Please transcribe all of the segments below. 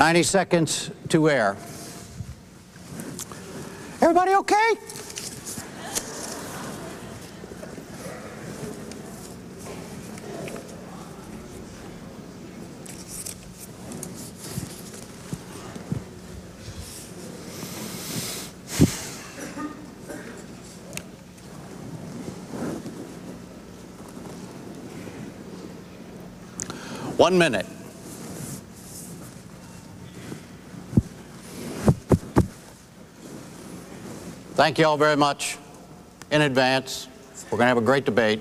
90 seconds to air. Everybody okay? One minute. Thank you all very much in advance. We're going to have a great debate.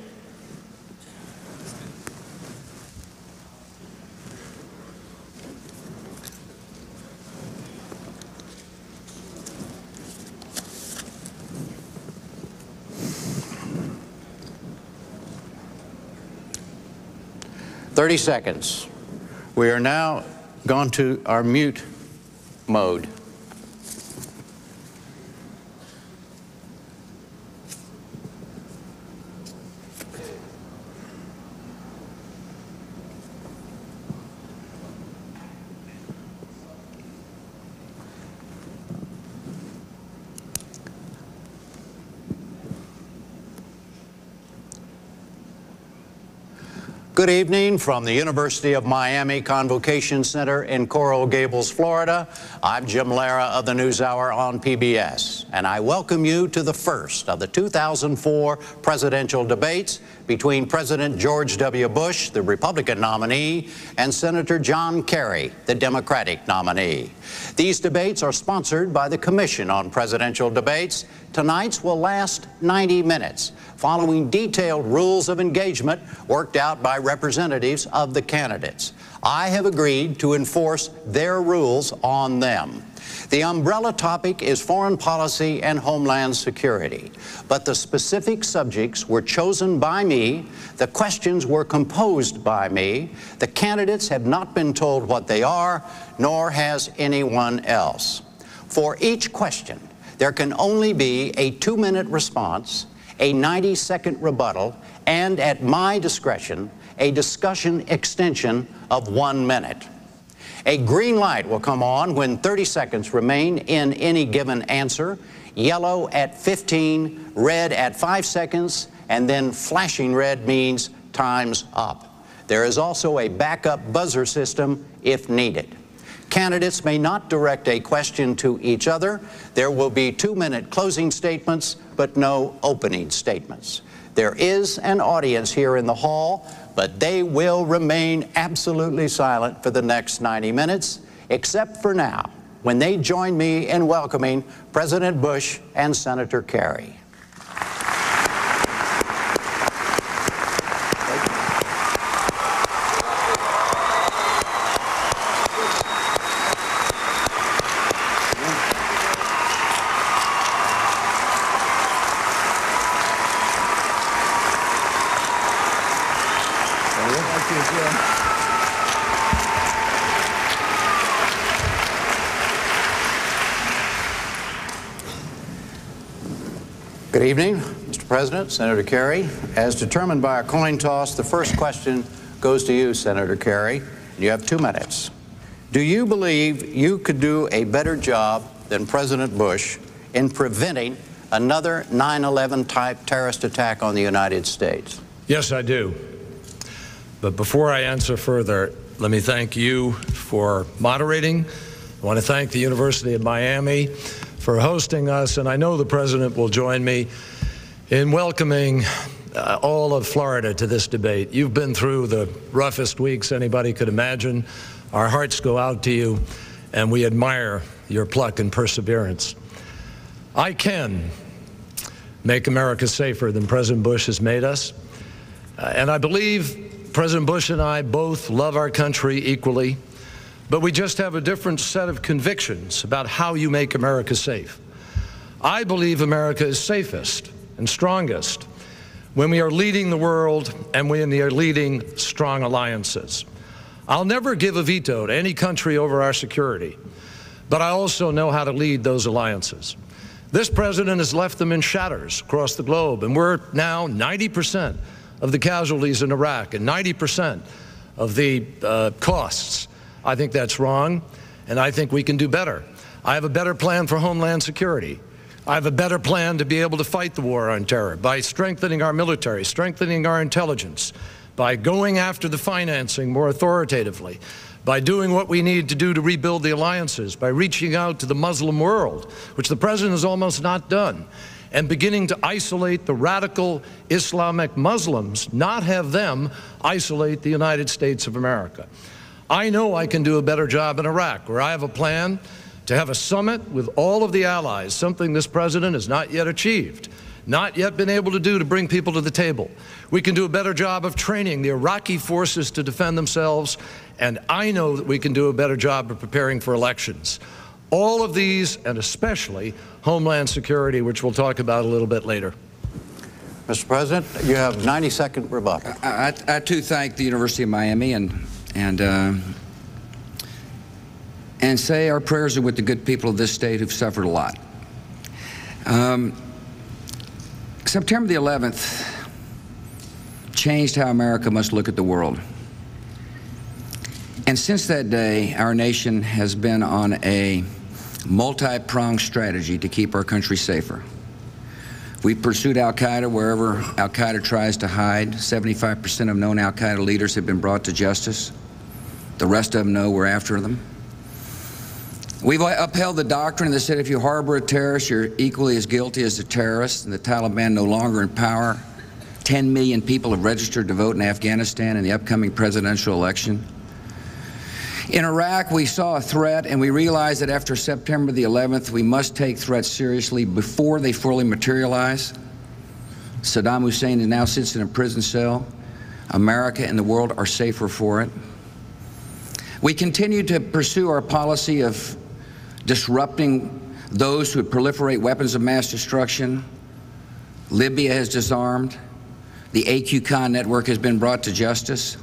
Thirty seconds. We are now gone to our mute mode. Good evening from the University of Miami Convocation Center in Coral Gables, Florida. I'm Jim Lara of the NewsHour on PBS, and I welcome you to the first of the 2004 presidential debates between President George W. Bush, the Republican nominee, and Senator John Kerry, the Democratic nominee. These debates are sponsored by the Commission on Presidential Debates. Tonight's will last 90 minutes, following detailed rules of engagement worked out by representatives of the candidates. I have agreed to enforce their rules on them. The umbrella topic is foreign policy and homeland security, but the specific subjects were chosen by me, the questions were composed by me, the candidates have not been told what they are, nor has anyone else. For each question, there can only be a 2-minute response, a 90-second rebuttal, and at my discretion, a discussion extension of 1 minute. A green light will come on when 30 seconds remain in any given answer, yellow at 15, red at 5 seconds, and then flashing red means time's up. There is also a backup buzzer system if needed. Candidates may not direct a question to each other. There will be 2-minute closing statements, but no opening statements. There is an audience here in the hall, but they will remain absolutely silent for the next 90 minutes, except for now, when they join me in welcoming President Bush and Senator Kerry. Good evening, Mr. President, Senator Kerry. As determined by a coin toss, the first question goes to you, Senator Kerry. You have 2 minutes. Do you believe you could do a better job than President Bush in preventing another 9/11 type terrorist attack on the United States? Yes, I do. But before I answer further, let me thank you for moderating. I want to thank the University of Miami for hosting us, and I know the President will join me in welcoming all of Florida to this debate. You've been through the roughest weeks anybody could imagine. Our hearts go out to you, and we admire your pluck and perseverance. I can make America safer than President Bush has made us, and I believe President Bush and I both love our country equally, but we just have a different set of convictions about how you make America safe. I believe America is safest and strongest when we are leading the world and when we are leading strong alliances. I'll never give a veto to any country over our security, but I also know how to lead those alliances. This president has left them in shatters across the globe, and we're now 90% of the casualties in Iraq and 90% of the costs. I think that's wrong, and I think we can do better. I have a better plan for Homeland Security. I have a better plan to be able to fight the war on terror by strengthening our military, strengthening our intelligence, by going after the financing more authoritatively, by doing what we need to do to rebuild the alliances, by reaching out to the Muslim world, which the President has almost not done, and beginning to isolate the radical Islamic Muslims, not have them isolate the United States of America. I know I can do a better job in Iraq, where I have a plan to have a summit with all of the allies, something this President has not yet achieved, not yet been able to do to bring people to the table. We can do a better job of training the Iraqi forces to defend themselves, and I know that we can do a better job of preparing for elections. All of these, and especially Homeland Security, which we'll talk about a little bit later. Mr. President, you have 90-second rebuttal. I too thank the University of Miami and say our prayers are with the good people of this state who've suffered a lot. September the 11th changed how America must look at the world. And since that day, our nation has been on a multi-pronged strategy to keep our country safer. We've pursued al-Qaeda wherever al-Qaeda tries to hide. 75% of known al-Qaeda leaders have been brought to justice. The rest of them know we're after them. We've upheld the doctrine that said if you harbor a terrorist, you're equally as guilty as the terrorist, and the Taliban no longer in power. 10 million people have registered to vote in Afghanistan in the upcoming presidential election. In Iraq, we saw a threat, and we realized that after September the 11th, we must take threats seriously before they fully materialize. Saddam Hussein now sits in a prison cell. America and the world are safer for it. We continue to pursue our policy of disrupting those who proliferate weapons of mass destruction. Libya has disarmed. The AQ-Khan network has been brought to justice.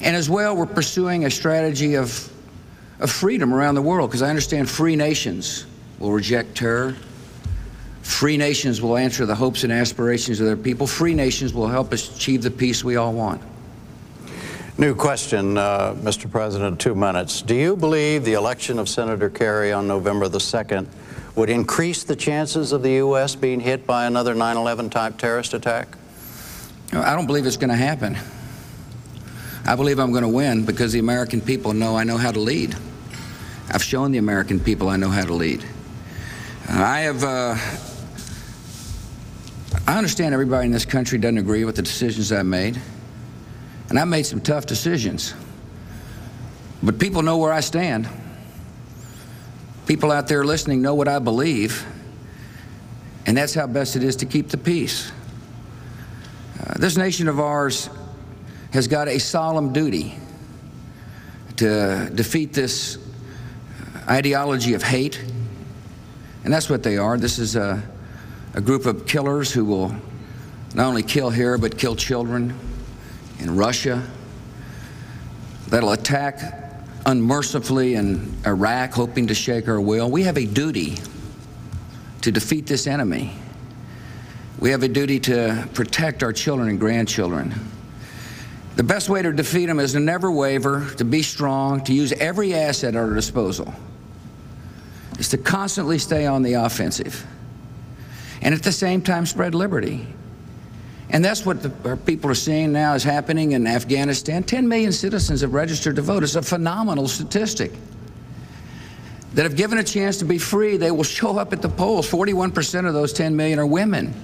And as well, we're pursuing a strategy of freedom around the world, because I understand free nations will reject terror. Free nations will answer the hopes and aspirations of their people. Free nations will help us achieve the peace we all want. New question, Mr. President, 2 minutes. Do you believe the election of Senator Kerry on November the 2nd would increase the chances of the U.S. being hit by another 9/11 type terrorist attack? I don't believe it's going to happen. I believe I'm going to win because the American people know I know how to lead. I've shown the American people I know how to lead. I understand everybody in this country doesn't agree with the decisions I made, and I made some tough decisions. But people know where I stand. People out there listening know what I believe, and that's how best it is to keep the peace. This nation of ours has got a solemn duty to defeat this ideology of hate, and that's what they are. This is a group of killers who will not only kill here, but kill children in Russia, that'll attack unmercifully in Iraq, hoping to shake our will. We have a duty to defeat this enemy. We have a duty to protect our children and grandchildren. The best way to defeat them is to never waver, to be strong, to use every asset at our disposal. Is to constantly stay on the offensive, and at the same time spread liberty. And that's what our people are seeing now is happening in Afghanistan. 10 million citizens have registered to vote. It's a phenomenal statistic. That if given a chance to be free, they will show up at the polls. 41% of those 10 million are women.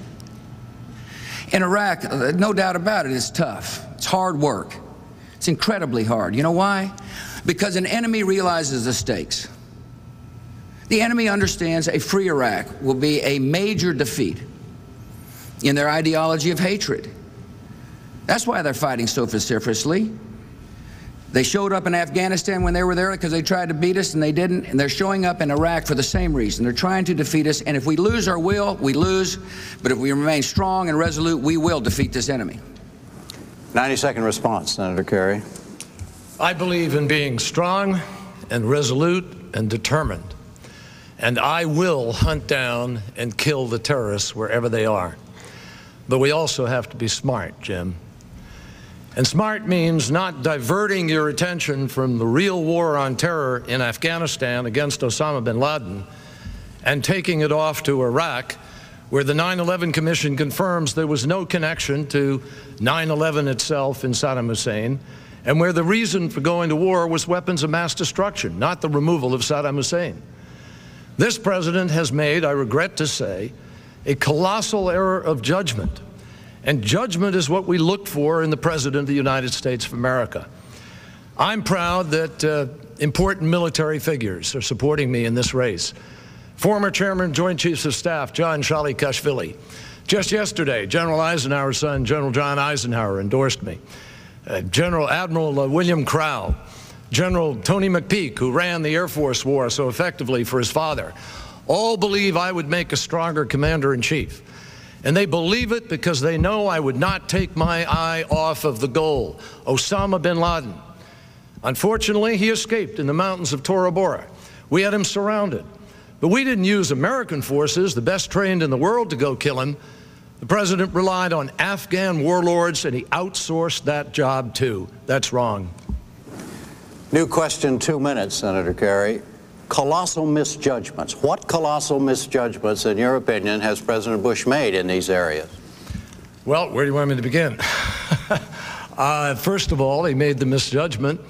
In Iraq, no doubt about it, it's tough. It's hard work. It's incredibly hard. You know why? Because an enemy realizes the stakes. The enemy understands a free Iraq will be a major defeat in their ideology of hatred. That's why they're fighting so vociferously. They showed up in Afghanistan when they were there because they tried to beat us, and they didn't. And they're showing up in Iraq for the same reason. They're trying to defeat us, and if we lose our will, we lose. But if we remain strong and resolute, we will defeat this enemy. 90-second response, Senator Kerry. I believe in being strong and resolute and determined. And I will hunt down and kill the terrorists wherever they are. But we also have to be smart, Jim. And smart means not diverting your attention from the real war on terror in Afghanistan against Osama bin Laden and taking it off to Iraq, where the 9/11 Commission confirms there was no connection to 9/11 itself in Saddam Hussein, and where the reason for going to war was weapons of mass destruction, not the removal of Saddam Hussein. This president has made, I regret to say, a colossal error of judgment. And judgment is what we look for in the President of the United States of America. I'm proud that important military figures are supporting me in this race. Former Chairman, Joint Chiefs of Staff, John Kashvili. Just yesterday, General Eisenhower's son, General John Eisenhower, endorsed me. Admiral William Crowell, General Tony McPeak, who ran the Air Force war so effectively for his father, all believe I would make a stronger commander-in-chief. And they believe it because they know I would not take my eye off of the goal, Osama bin Laden. Unfortunately, he escaped in the mountains of Tora Bora. We had him surrounded. But we didn't use American forces, the best trained in the world, to go kill him. The president relied on Afghan warlords, and he outsourced that job too. That's wrong. New question, 2 minutes, Senator Kerry. Colossal misjudgments. What colossal misjudgments, in your opinion, has President Bush made in these areas? Well, where do you want me to begin? First of all, he made the misjudgment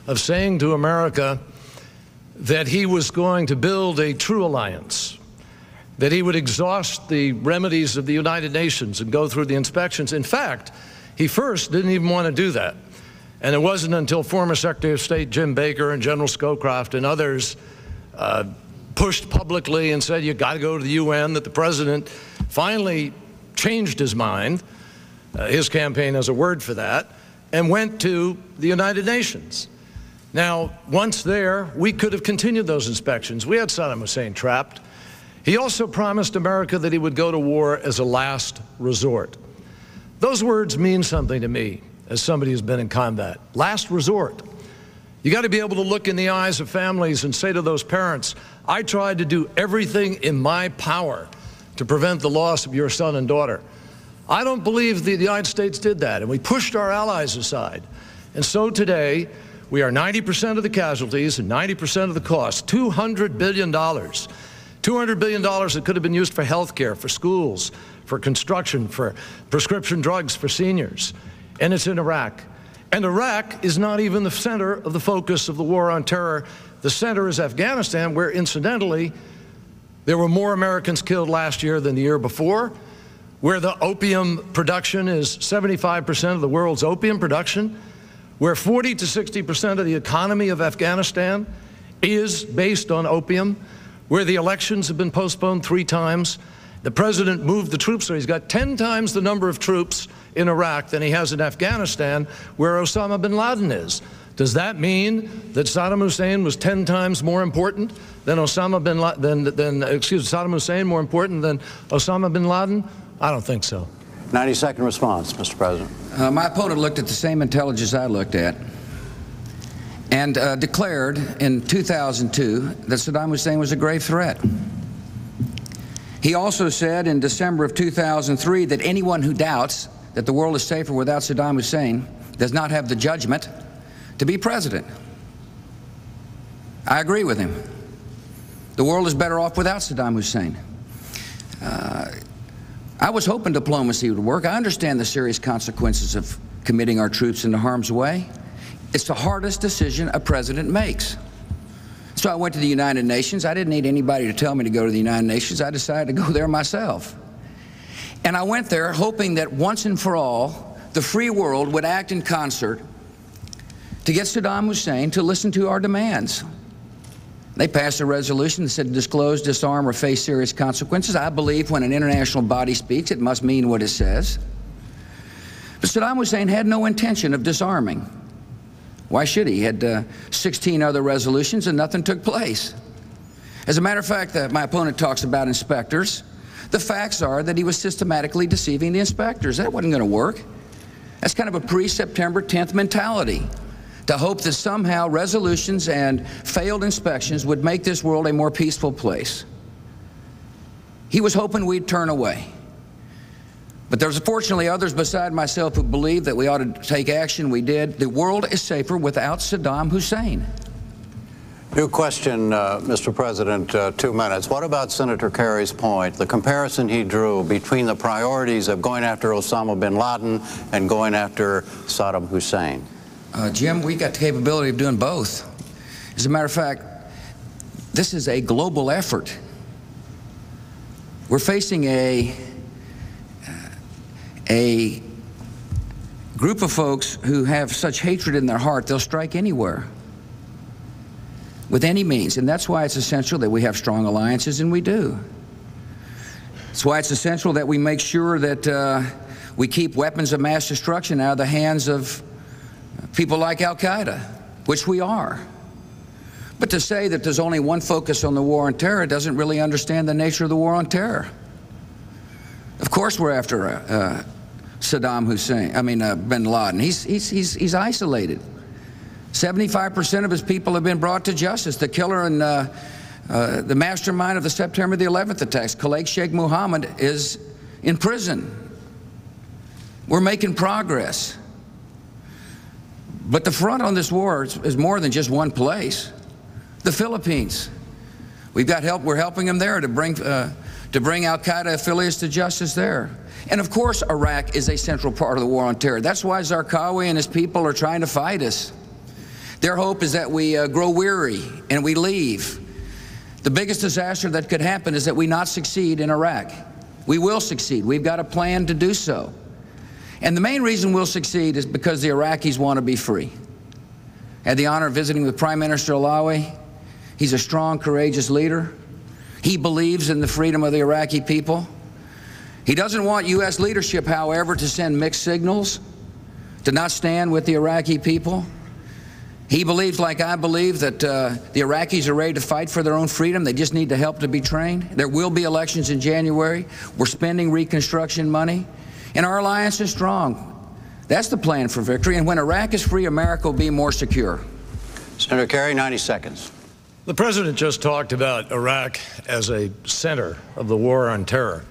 of saying to America that he was going to build a true alliance, that he would exhaust the remedies of the United Nations and go through the inspections. In fact, he first didn't even want to do that. And it wasn't until former Secretary of State Jim Baker and General Scowcroft and others pushed publicly and said, you got to go to the UN, that the president finally changed his mind. His campaign has a word for that, and went to the United Nations. Now, once there, we could have continued those inspections. We had Saddam Hussein trapped. He also promised America that he would go to war as a last resort. Those words mean something to me as somebody who's been in combat. Last resort. You got to be able to look in the eyes of families and say to those parents, I tried to do everything in my power to prevent the loss of your son and daughter. I don't believe the United States did that, and we pushed our allies aside. And so today, we are 90% of the casualties and 90% of the cost, $200 billion. $200 billion that could have been used for health care, for schools, for construction, for prescription drugs for seniors. And it's in Iraq. And Iraq is not even the center of the focus of the war on terror. The center is Afghanistan, where, incidentally, there were more Americans killed last year than the year before, where the opium production is 75% of the world's opium production, where 40 to 60% of the economy of Afghanistan is based on opium, where the elections have been postponed 3 times. The president moved the troops, so he's got 10 times the number of troops in Iraq than he has in Afghanistan, where Osama bin Laden is. Does that mean that Saddam Hussein was 10 times more important than Saddam Hussein more important than Osama bin Laden? I don't think so. 90-second response, Mr. President. My opponent looked at the same intelligence I looked at and declared in 2002 that Saddam Hussein was a grave threat. He also said in December of 2003 that anyone who doubts that the world is safer without Saddam Hussein does not have the judgment to be president. I agree with him. The world is better off without Saddam Hussein. I was hoping diplomacy would work. I understand the serious consequences of committing our troops into harm's way. It's the hardest decision a president makes. So I went to the United Nations. I didn't need anybody to tell me to go to the United Nations. I decided to go there myself. And I went there hoping that once and for all, the free world would act in concert to get Saddam Hussein to listen to our demands. They passed a resolution that said disclose, disarm, or face serious consequences. I believe when an international body speaks, it must mean what it says. But Saddam Hussein had no intention of disarming. Why should he? He had 16 other resolutions and nothing took place. As a matter of fact, my opponent talks about inspectors. The facts are that he was systematically deceiving the inspectors. That wasn't going to work. That's kind of a pre-September 10th mentality, to hope that somehow resolutions and failed inspections would make this world a more peaceful place. He was hoping we'd turn away. But there's fortunately others beside myself who believe that we ought to take action. We did. The world is safer without Saddam Hussein. New question, Mr. President, 2 minutes. What about Senator Kerry's point, the comparison he drew between the priorities of going after Osama bin Laden and going after Saddam Hussein? Jim, we got the capability of doing both. As a matter of fact, this is a global effort. We're facing a group of folks who have such hatred in their heart, they'll strike anywhere, with any means. And that's why it's essential that we have strong alliances, and we do. That's why it's essential that we make sure that we keep weapons of mass destruction out of the hands of people like Al-Qaeda, which we are. But to say that there's only one focus on the war on terror doesn't really understand the nature of the war on terror. Of course we're after Saddam Hussein, bin Laden. He's isolated. 75% of his people have been brought to justice. The killer and the mastermind of the September the 11th attacks, Khalid Sheikh Mohammed, is in prison. We're making progress. But the front on this war is more than just one place. The Philippines. We've got help. We're helping them there to bring Al-Qaeda affiliates to justice there. And of course, Iraq is a central part of the war on terror. That's why Zarqawi and his people are trying to fight us. Their hope is that we grow weary and we leave. The biggest disaster that could happen is that we not succeed in Iraq. We will succeed. We've got a plan to do so. And the main reason we'll succeed is because the Iraqis want to be free. I had the honor of visiting with Prime Minister Alawi. He's a strong, courageous leader. He believes in the freedom of the Iraqi people. He doesn't want U.S. leadership, however, to send mixed signals, to not stand with the Iraqi people. He believes, like I believe, that the Iraqis are ready to fight for their own freedom. They just need the help to be trained. There will be elections in January. We're spending reconstruction money. And our alliance is strong. That's the plan for victory. And when Iraq is free, America will be more secure. Senator Kerry, 90 seconds. The president just talked about Iraq as a center of the war on terror.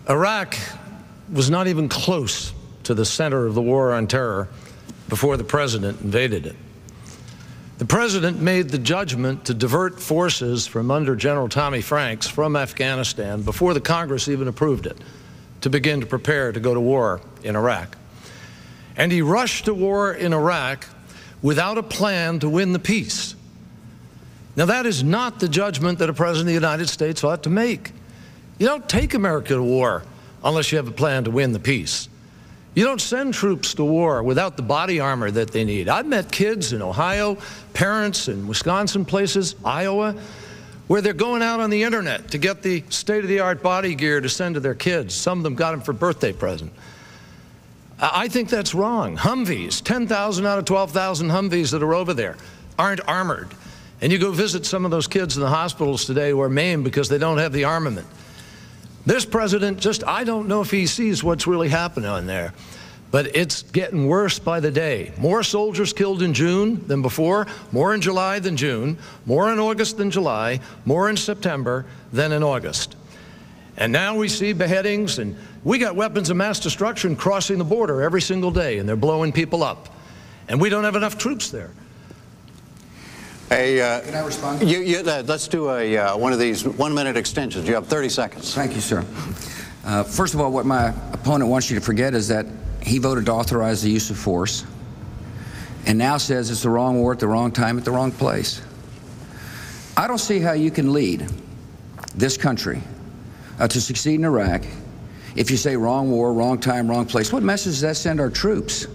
Iraq was not even close to the center of the war on terror before the president invaded it. The president made the judgment to divert forces from under General Tommy Franks from Afghanistan before the Congress even approved it, to begin to prepare to go to war in Iraq. And he rushed to war in Iraq without a plan to win the peace. Now, that is not the judgment that a president of the United States ought to make. You don't take America to war unless you have a plan to win the peace. You don't send troops to war without the body armor that they need. I've met kids in Ohio, parents in Wisconsin places, Iowa, where they're going out on the internet to get the state-of-the-art body gear to send to their kids. Some of them got them for birthday present. I think that's wrong. Humvees, 10,000 out of 12,000 Humvees that are over there aren't armored. And you go visit some of those kids in the hospitals today who are maimed because they don't have the armament. This president I don't know if he sees what's really happening on there. But it's getting worse by the day. More soldiers killed in June than before, more in July than June, more in August than July, more in September than in August. And now we see beheadings, and we got weapons of mass destruction crossing the border every single day, and they're blowing people up. And we don't have enough troops there. Hey, Can I respond? Let's do one of these one-minute extensions. You have 30 seconds. Thank you, sir. First of all, what my opponent wants you to forget is that he voted to authorize the use of force and now says it's the wrong war at the wrong time at the wrong place. I don't see how you can lead this country to succeed in Iraq if you say wrong war, wrong time, wrong place. What message does that send our troops?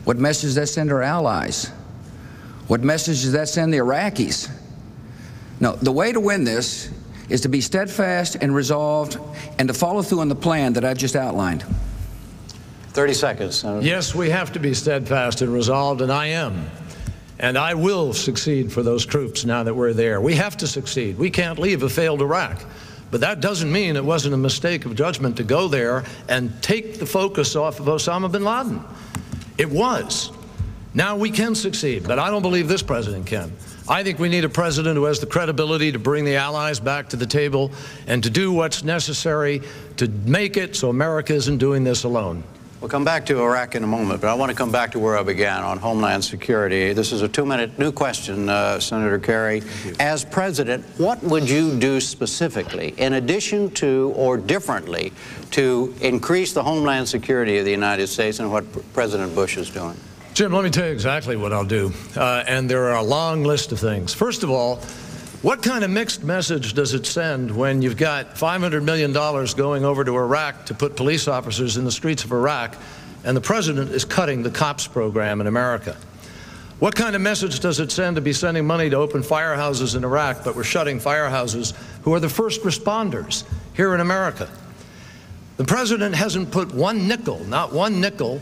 What message does that send our allies? What message does that send the Iraqis? No, the way to win this is to be steadfast and resolved and to follow through on the plan that I've just outlined. 30 seconds. Yes, we have to be steadfast and resolved, and I am. And I will succeed for those troops now that we're there. We have to succeed. We can't leave a failed Iraq. But that doesn't mean it wasn't a mistake of judgment to go there and take the focus off of Osama bin Laden. It was. Now we can succeed, but I don't believe this president can. I think we need a president who has the credibility to bring the allies back to the table and to do what's necessary to make it so America isn't doing this alone. We'll come back to Iraq in a moment, but I want to come back to where I began on Homeland Security. This is a 2-minute new question, Senator Kerry. As president, what would you do specifically, in addition to or differently, to increase the Homeland Security of the United States and what President Bush is doing? Jim, let me tell you exactly what I'll do. And there are a long list of things. First of all, what kind of mixed message does it send when you've got $500 million going over to Iraq to put police officers in the streets of Iraq, and the president is cutting the COPS program in America? What kind of message does it send to be sending money to open firehouses in Iraq, but we're shutting firehouses who are the first responders here in America? The president hasn't put one nickel, not one nickel,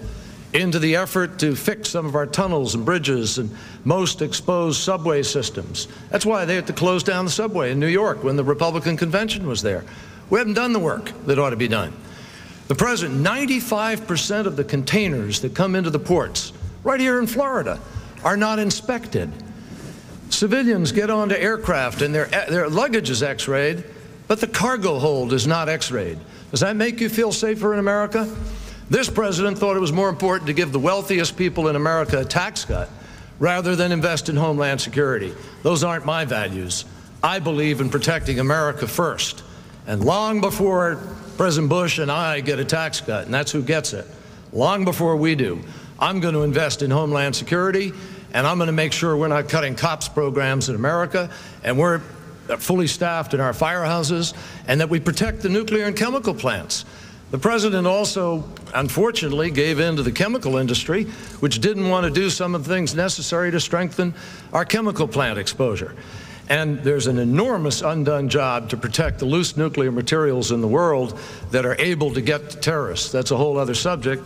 into the effort to fix some of our tunnels and bridges and most exposed subway systems. That's why they had to close down the subway in New York when the Republican convention was there. We haven't done the work that ought to be done. The president, 95% of the containers that come into the ports right here in Florida are not inspected. Civilians get onto aircraft and their luggage is x-rayed, but the cargo hold is not x-rayed. Does that make you feel safer in America? This president thought it was more important to give the wealthiest people in America a tax cut rather than invest in Homeland Security. Those aren't my values. I believe in protecting America first. And long before President Bush and I get a tax cut, and that's who gets it, long before we do, I'm going to invest in Homeland Security, and I'm going to make sure we're not cutting COPS programs in America, and we're fully staffed in our firehouses, and that we protect the nuclear and chemical plants. The president also, unfortunately, gave in to the chemical industry, which didn't want to do some of the things necessary to strengthen our chemical plant exposure. And there's an enormous undone job to protect the loose nuclear materials in the world that are able to get to terrorists. That's a whole other subject,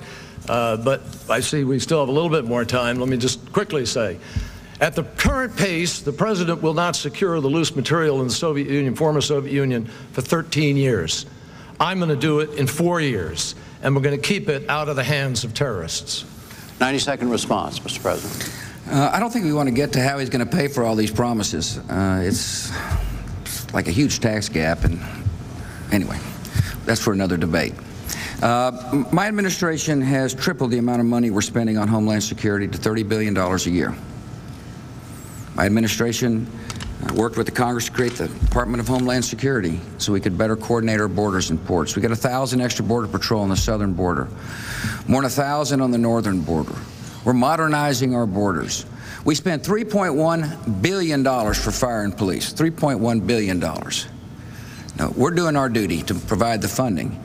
but I see we still have a little bit more time. Let me just quickly say, at the current pace, the president will not secure the loose material in the Soviet Union, former Soviet Union, for 13 years. I'm going to do it in 4 years, and we're going to keep it out of the hands of terrorists. 90-second response, Mr. President. I don't think we want to get to how he's going to pay for all these promises. It's like a huge tax gap, and anyway, that's for another debate. My administration has tripled the amount of money we're spending on Homeland Security to $30 billion a year. My administration worked with the Congress to create the Department of Homeland Security so we could better coordinate our borders and ports. We got 1,000 extra Border Patrol on the southern border, more than 1,000 on the northern border. We're modernizing our borders. We spent $3.1 billion for fire and police, $3.1 billion. Now, we're doing our duty to provide the funding.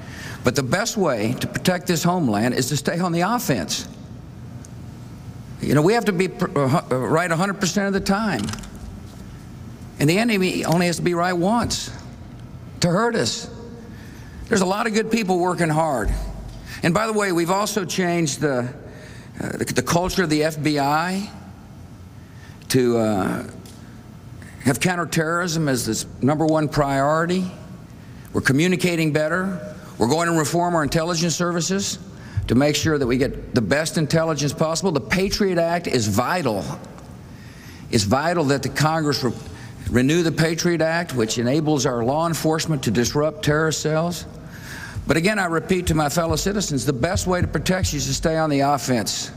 But the best way to protect this homeland is to stay on the offense. You know, we have to be right 100% of the time. And the enemy only has to be right once to hurt us. There's a lot of good people working hard. And by the way, we've also changed the culture of the FBI to have counterterrorism as this #1 priority. We're communicating better. We're going to reform our intelligence services to make sure that we get the best intelligence possible. The Patriot Act is vital. It's vital that the Congress renew the Patriot Act, which enables our law enforcement to disrupt terrorist cells. But again, I repeat to my fellow citizens, the best way to protect you is to stay on the offense.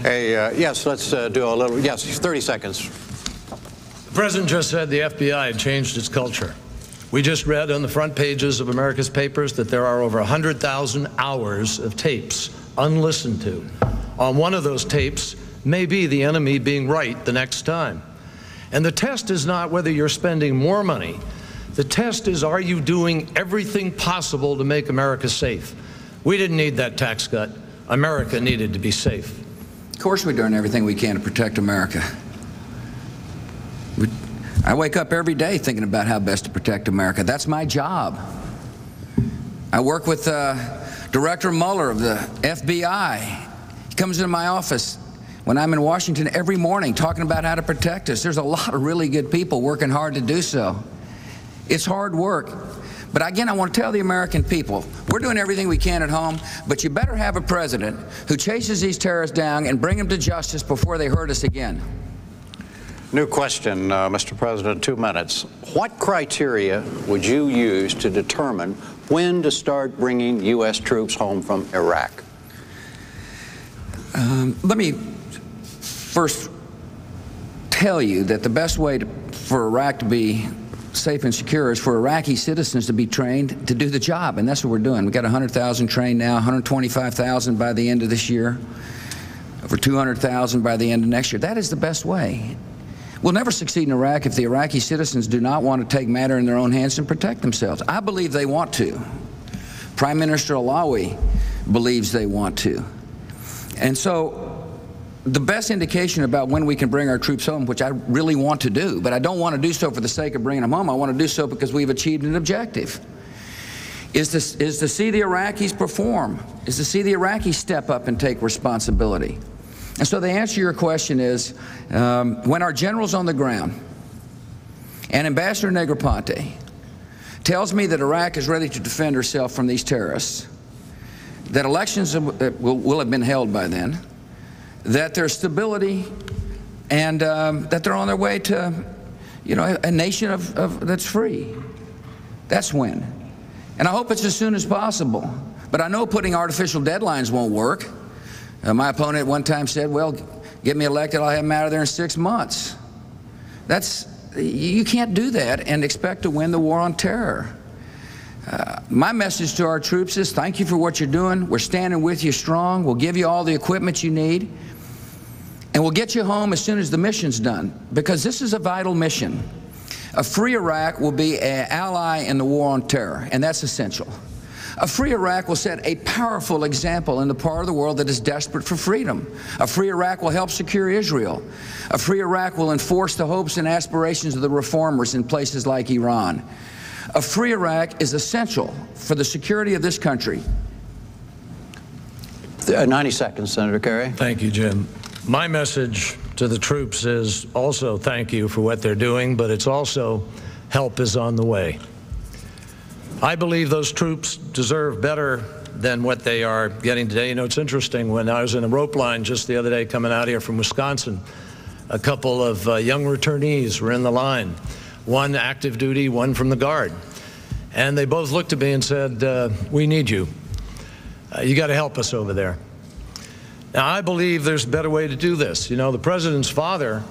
Hey, yes, let's do a little, yes, 30 seconds. The president just said the FBI had changed its culture. We just read on the front pages of America's papers that there are over 100,000 hours of tapes unlistened to. On one of those tapes may be the enemy being right the next time. And the test is not whether you're spending more money. The test is, are you doing everything possible to make America safe? We didn't need that tax cut. America needed to be safe. Of course we're doing everything we can to protect America. I wake up every day thinking about how best to protect America. That's my job. I work with Director Mueller of the FBI. He comes into my office when I'm in Washington every morning talking about how to protect us. There's a lot of really good people working hard to do so. It's hard work. But again, I want to tell the American people, we're doing everything we can at home, but you better have a president who chases these terrorists down and bring them to justice before they hurt us again. New question, Mr. President, 2 minutes. What criteria would you use to determine when to start bringing U.S. troops home from Iraq? Let me first tell you that the best way for Iraq to be safe and secure is for Iraqi citizens to be trained to do the job, and that's what we're doing. We've got 100,000 trained now, 125,000 by the end of this year, over 200,000 by the end of next year. That is the best way. We'll never succeed in Iraq if the Iraqi citizens do not want to take matter in their own hands and protect themselves. I believe they want to. Prime Minister Alawi believes they want to. And so the best indication about when we can bring our troops home, which I really want to do, but I don't want to do so for the sake of bringing them home. I want to do so because we've achieved an objective, is to see the Iraqis perform, is to see the Iraqis step up and take responsibility. And so the answer to your question is, when our generals on the ground and Ambassador Negroponte tells me that Iraq is ready to defend herself from these terrorists, that elections will have been held by then, that there's stability, and that they're on their way to, you know, a nation that's free. That's when. And I hope it's as soon as possible. But I know putting artificial deadlines won't work. My opponent at one time said, well, get me elected, I'll have them out of there in 6 months. You can't do that and expect to win the war on terror. My message to our troops is thank you for what you're doing. We're standing with you strong. We'll give you all the equipment you need. And we'll get you home as soon as the mission's done, because this is a vital mission. A free Iraq will be an ally in the war on terror, and that's essential. A free Iraq will set a powerful example in the part of the world that is desperate for freedom. A free Iraq will help secure Israel. A free Iraq will enforce the hopes and aspirations of the reformers in places like Iran. A free Iraq is essential for the security of this country. 90 seconds, Senator Kerry. Thank you, Jim. My message to the troops is also thank you for what they're doing, but it's also help is on the way. I believe those troops deserve better than what they are getting today. You know, it's interesting, when I was in a rope line just the other day coming out here from Wisconsin, a couple of young returnees were in the line, one active duty, one from the Guard. And they both looked at me and said, we need you. You got to help us over there. Now, I believe there's a better way to do this. You know, the president's father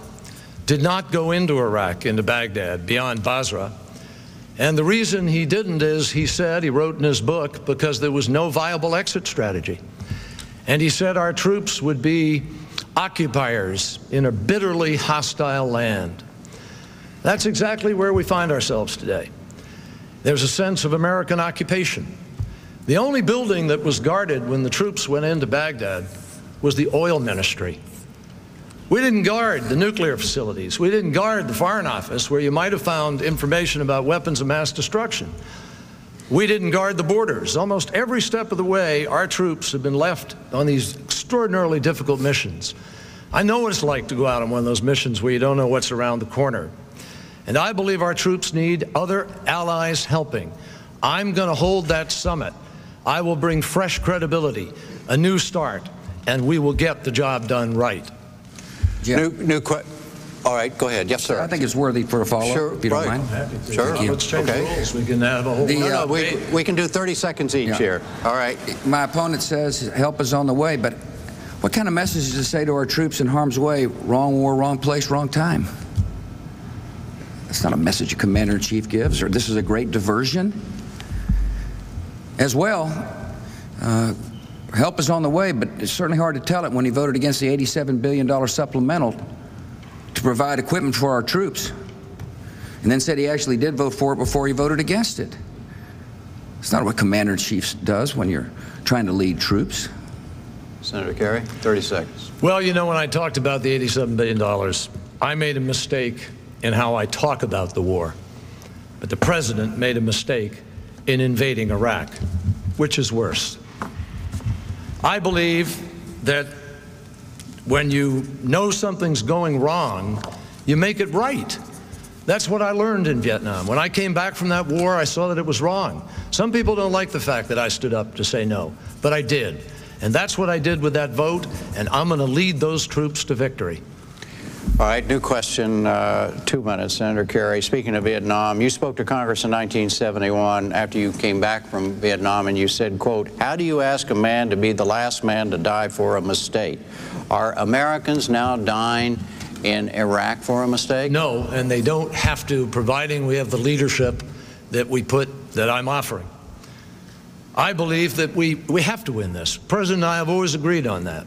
did not go into Iraq, into Baghdad, beyond Basra. And the reason he didn't is, he said, he wrote in his book, because there was no viable exit strategy. And he said our troops would be occupiers in a bitterly hostile land. That's exactly where we find ourselves today. There's a sense of American occupation. The only building that was guarded when the troops went into Baghdad was the oil ministry. We didn't guard the nuclear facilities. We didn't guard the Foreign Office, where you might have found information about weapons of mass destruction. We didn't guard the borders. Almost every step of the way, our troops have been left on these extraordinarily difficult missions. I know what it's like to go out on one of those missions where you don't know what's around the corner. And I believe our troops need other allies helping. I'm going to hold that summit. I will bring fresh credibility, a new start, and we will get the job done right. All right, go ahead. Yes, sir. I think it's worthy for a follow-up, sure, if you don't right. mind. Sure. Let's change the rules. We can have a whole... we can do 30 seconds each here. All right. My opponent says help is on the way, but what kind of message does it say to our troops in harm's way? Wrong war, wrong place, wrong time. That's not a message a commander-in-chief gives, or this is a great diversion. As well, help is on the way, but it's certainly hard to tell it when he voted against the $87 billion supplemental to provide equipment for our troops, and then said he actually did vote for it before he voted against it. It's not what commander-in-chief does when you're trying to lead troops. Senator Kerry, 30 seconds. Well, you know, when I talked about the $87 billion, I made a mistake in how I talk about the war. But the president made a mistake in invading Iraq. Which is worse? I believe that when you know something's going wrong, you make it right. That's what I learned in Vietnam. When I came back from that war, I saw that it was wrong. Some people don't like the fact that I stood up to say no, but I did. And that's what I did with that vote, and I'm going to lead those troops to victory. All right, new question, 2 minutes. Senator Kerry, speaking of Vietnam, you spoke to Congress in 1971 after you came back from Vietnam, and you said, quote, "How do you ask a man to be the last man to die for a mistake?" Are Americans now dying in Iraq for a mistake? No, and they don't have to, providing we have the leadership that I'm offering. I believe that we have to win this. The President and I have always agreed on that.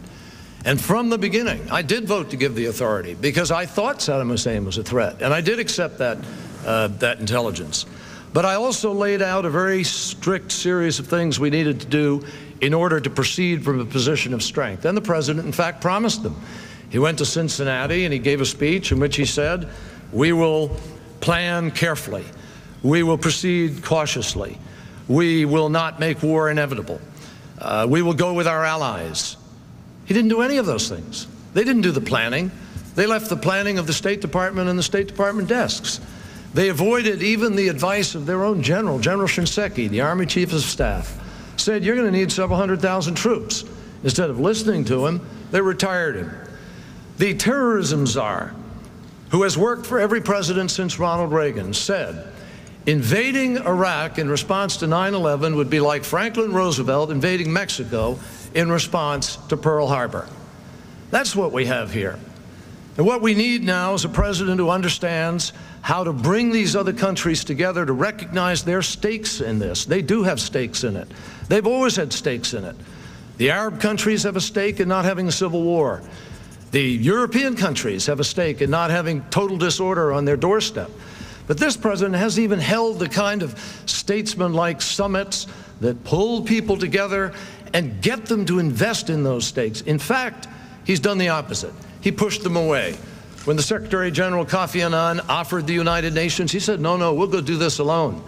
And from the beginning, I did vote to give the authority because I thought Saddam Hussein was a threat, and I did accept that intelligence. But I also laid out a very strict series of things we needed to do in order to proceed from a position of strength. And the President, in fact, promised them. He went to Cincinnati and he gave a speech in which he said, "We will plan carefully. We will proceed cautiously. We will not make war inevitable. We will go with our allies." He didn't do any of those things. They didn't do the planning. They left the planning of the State Department and the State Department desks. They avoided even the advice of their own general, General Shinseki, the Army Chief of Staff, said, "You're going to need several 100,000 troops." Instead of listening to him, they retired him. The terrorism czar, who has worked for every president since Ronald Reagan, said, invading Iraq in response to 9/11 would be like Franklin Roosevelt invading Mexico in response to Pearl Harbor. That's what we have here. And what we need now is a president who understands how to bring these other countries together to recognize their stakes in this. They do have stakes in it. They've always had stakes in it. The Arab countries have a stake in not having a civil war. The European countries have a stake in not having total disorder on their doorstep. But this president hasn't even held the kind of statesman-like summits that pull people together and get them to invest in those stakes. In fact, he's done the opposite. He pushed them away. When the Secretary General Kofi Annan offered the United Nations, he said, no, we'll go do this alone.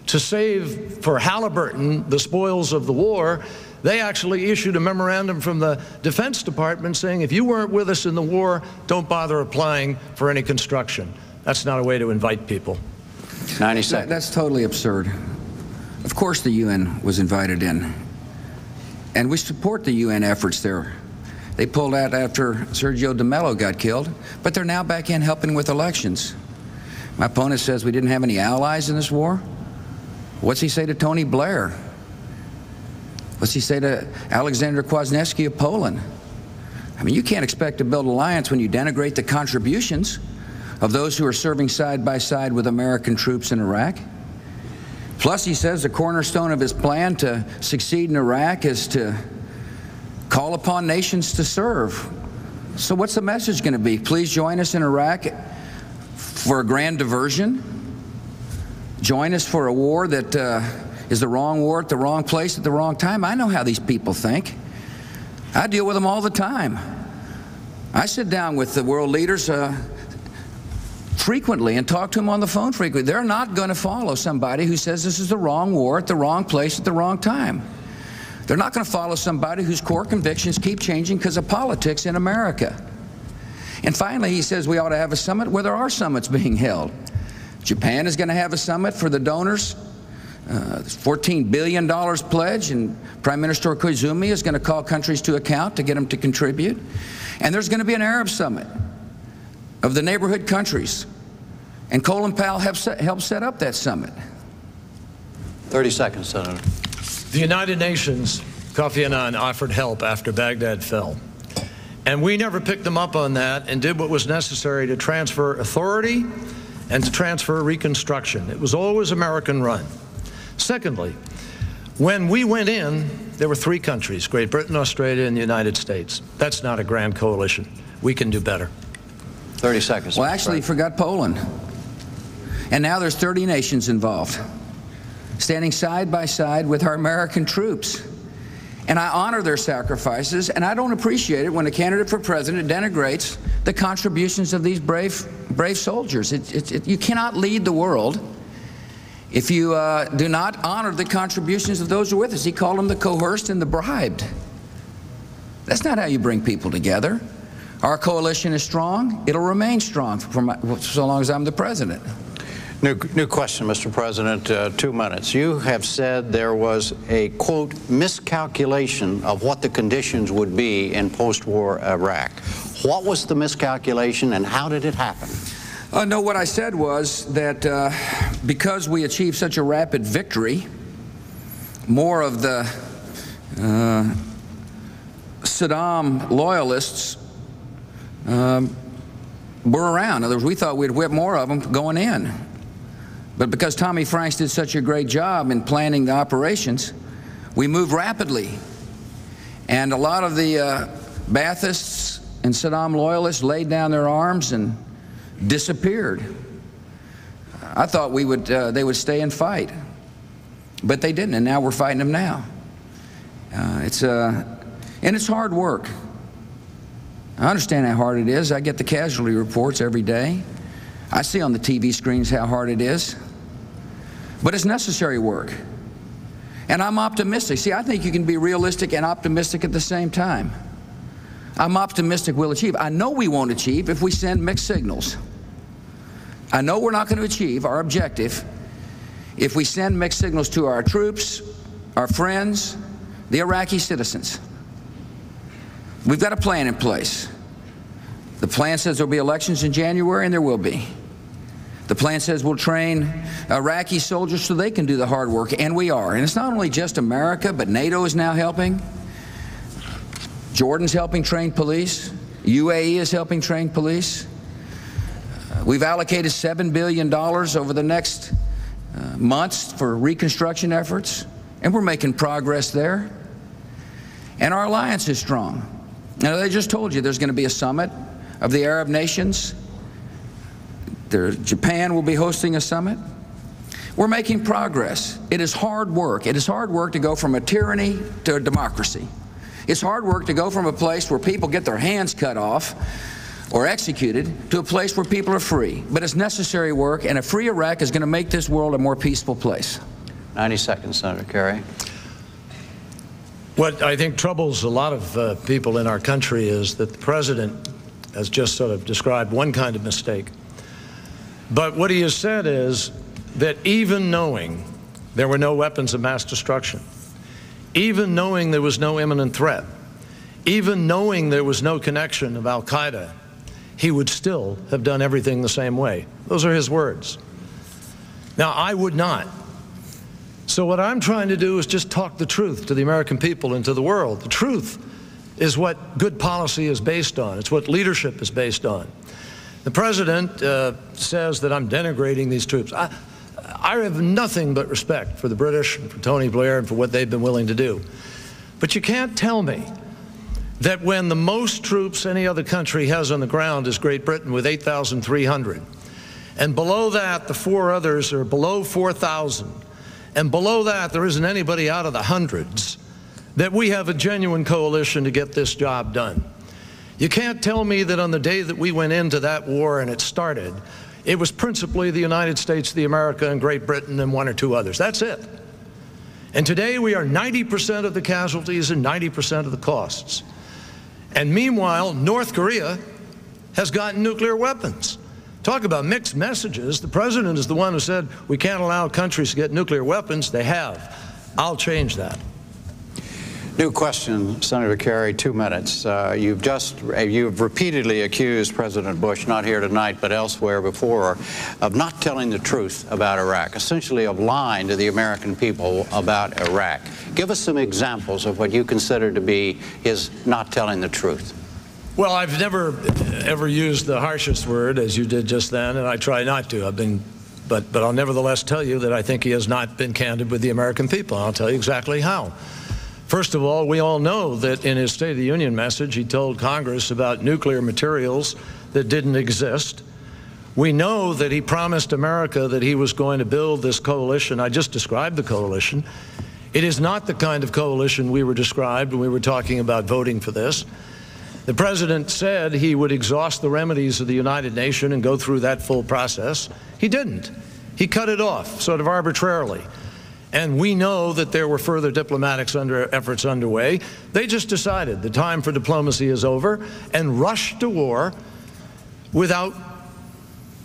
To save for Halliburton the spoils of the war, they actually issued a memorandum from the Defense Department saying, if you weren't with us in the war, don't bother applying for any construction. That's not a way to invite people. 90 seconds. That's totally absurd. Of course the UN was invited in. And we support the UN efforts there. They pulled out after Sergio de Mello got killed, but they're now back in helping with elections. My opponent says we didn't have any allies in this war. What's he say to Tony Blair? What's he say to Alexander Kwasniewski of Poland? I mean, you can't expect to build an alliance when you denigrate the contributions of those who are serving side by side with American troops in Iraq. Plus, he says the cornerstone of his plan to succeed in Iraq is to call upon nations to serve. So what's the message going to be? Please join us in Iraq for a grand diversion. Join us for a war that is the wrong war at the wrong place at the wrong time. I know how these people think. I deal with them all the time. I sit down with the world leaders frequently and talk to them on the phone frequently. They're not going to follow somebody who says this is the wrong war at the wrong place at the wrong time. They're not going to follow somebody whose core convictions keep changing because of politics in America. And finally, he says we ought to have a summit where there are summits being held. Japan is going to have a summit for the donors, $14 billion pledge, and Prime Minister Koizumi is going to call countries to account to get them to contribute. And there's going to be an Arab summit of the neighborhood countries. And Colin Powell helped set up that summit. 30 seconds, Senator. The United Nations, Kofi Annan, offered help after Baghdad fell. And we never picked them up on that and did what was necessary to transfer authority and to transfer reconstruction. It was always American run. Secondly, when we went in, there were 3 countries, Great Britain, Australia, and the United States. That's not a grand coalition. We can do better. 30 seconds. Well, actually, you forgot Poland. And now there's 30 nations involved, standing side by side with our American troops. And I honor their sacrifices, and I don't appreciate it when a candidate for president denigrates the contributions of these brave soldiers. You cannot lead the world if you do not honor the contributions of those who are with us. He called them the coerced and the bribed. That's not how you bring people together. Our coalition is strong. It'll remain strong for so long as I'm the president. New question, Mr. President. 2 minutes. You have said there was a, quote, miscalculation of what the conditions would be in post-war Iraq. What was the miscalculation and how did it happen? No, what I said was that because we achieved such a rapid victory, more of the Saddam loyalists were around. In other words, we thought we'd whip more of them going in. But because Tommy Franks did such a great job in planning the operations, we moved rapidly. And a lot of the Baathists and Saddam loyalists laid down their arms and disappeared. I thought they would stay and fight. But they didn't, and now we're fighting them now. And it's hard work. I understand how hard it is. I get the casualty reports every day. I see on the TV screens how hard it is. But it's necessary work. And I'm optimistic. See, I think you can be realistic and optimistic at the same time. I'm optimistic we'll achieve. I know we won't achieve if we send mixed signals. I know we're not going to achieve our objective if we send mixed signals to our troops, our friends, the Iraqi citizens. We've got a plan in place. The plan says there'll be elections in January, and there will be. The plan says we'll train Iraqi soldiers so they can do the hard work, and we are. And it's not only just America, but NATO is now helping. Jordan's helping train police. UAE is helping train police. We've allocated $7 billion over the next months for reconstruction efforts, and we're making progress there. And our alliance is strong. Now, they just told you there's going to be a summit of the Arab nations. Japan will be hosting a summit. We're making progress. It is hard work. It is hard work to go from a tyranny to a democracy. It's hard work to go from a place where people get their hands cut off or executed to a place where people are free. But it's necessary work, and a free Iraq is going to make this world a more peaceful place. 90 seconds, Senator Kerry. What I think troubles a lot of people in our country is that the president has just sort of described one kind of mistake. But what he has said is that even knowing there were no weapons of mass destruction, even knowing there was no imminent threat, even knowing there was no connection of al-Qaeda, he would still have done everything the same way. Those are his words. Now, I would not. So what I'm trying to do is just talk the truth to the American people and to the world. The truth is what good policy is based on. It's what leadership is based on. The president says that I'm denigrating these troops. I have nothing but respect for the British and for Tony Blair and for what they've been willing to do. But you can't tell me that when the most troops any other country has on the ground is Great Britain with 8,300, and below that the four others are below 4,000, and below that there isn't anybody out of the hundreds, that we have a genuine coalition to get this job done. You can't tell me that on the day that we went into that war and it started, it was principally the United States, the America, and Great Britain, and one or two others. That's it. And today we are 90% of the casualties and 90% of the costs. And meanwhile, North Korea has gotten nuclear weapons. Talk about mixed messages. The president is the one who said we can't allow countries to get nuclear weapons. They have. I'll change that. New question, Senator Kerry, 2 minutes. You've repeatedly accused President Bush, not here tonight but elsewhere before, of not telling the truth about Iraq, essentially of lying to the American people about Iraq. Give us some examples of what you consider to be his not telling the truth. Well, I've never ever used the harshest word, as you did just then, and I try not to. But I'll nevertheless tell you that I think he has not been candid with the American people. I'll tell you exactly how. First of all, we all know that in his State of the Union message, he told Congress about nuclear materials that didn't exist. We know that he promised America that he was going to build this coalition. I just described the coalition. It is not the kind of coalition we were described when we were talking about voting for this. The president said he would exhaust the remedies of the United Nations and go through that full process. He didn't. He cut it off, sort of arbitrarily. And we know that there were further diplomatic efforts underway. They just decided the time for diplomacy is over and rushed to war without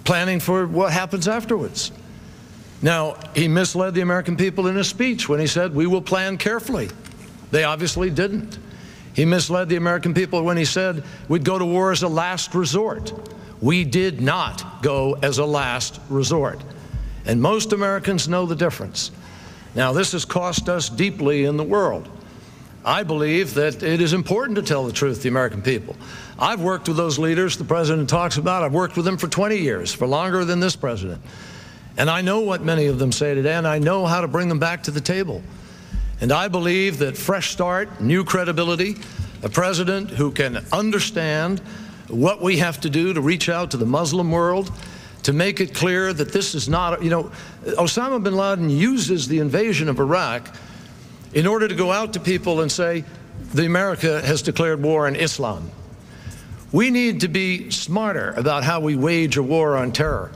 planning for what happens afterwards. Now, he misled the American people in his speech when he said, we will plan carefully. They obviously didn't. He misled the American people when he said we'd go to war as a last resort. We did not go as a last resort. And most Americans know the difference. Now, this has cost us deeply in the world. I believe that it is important to tell the truth to the American people. I've worked with those leaders the president talks about. I've worked with them for 20 years, for longer than this president. And I know what many of them say today, and I know how to bring them back to the table. And I believe that fresh start, new credibility, a president who can understand what we have to do to reach out to the Muslim world, to make it clear that this is not, Osama bin Laden uses the invasion of Iraq in order to go out to people and say, America has declared war on Islam. We need to be smarter about how we wage a war on terror.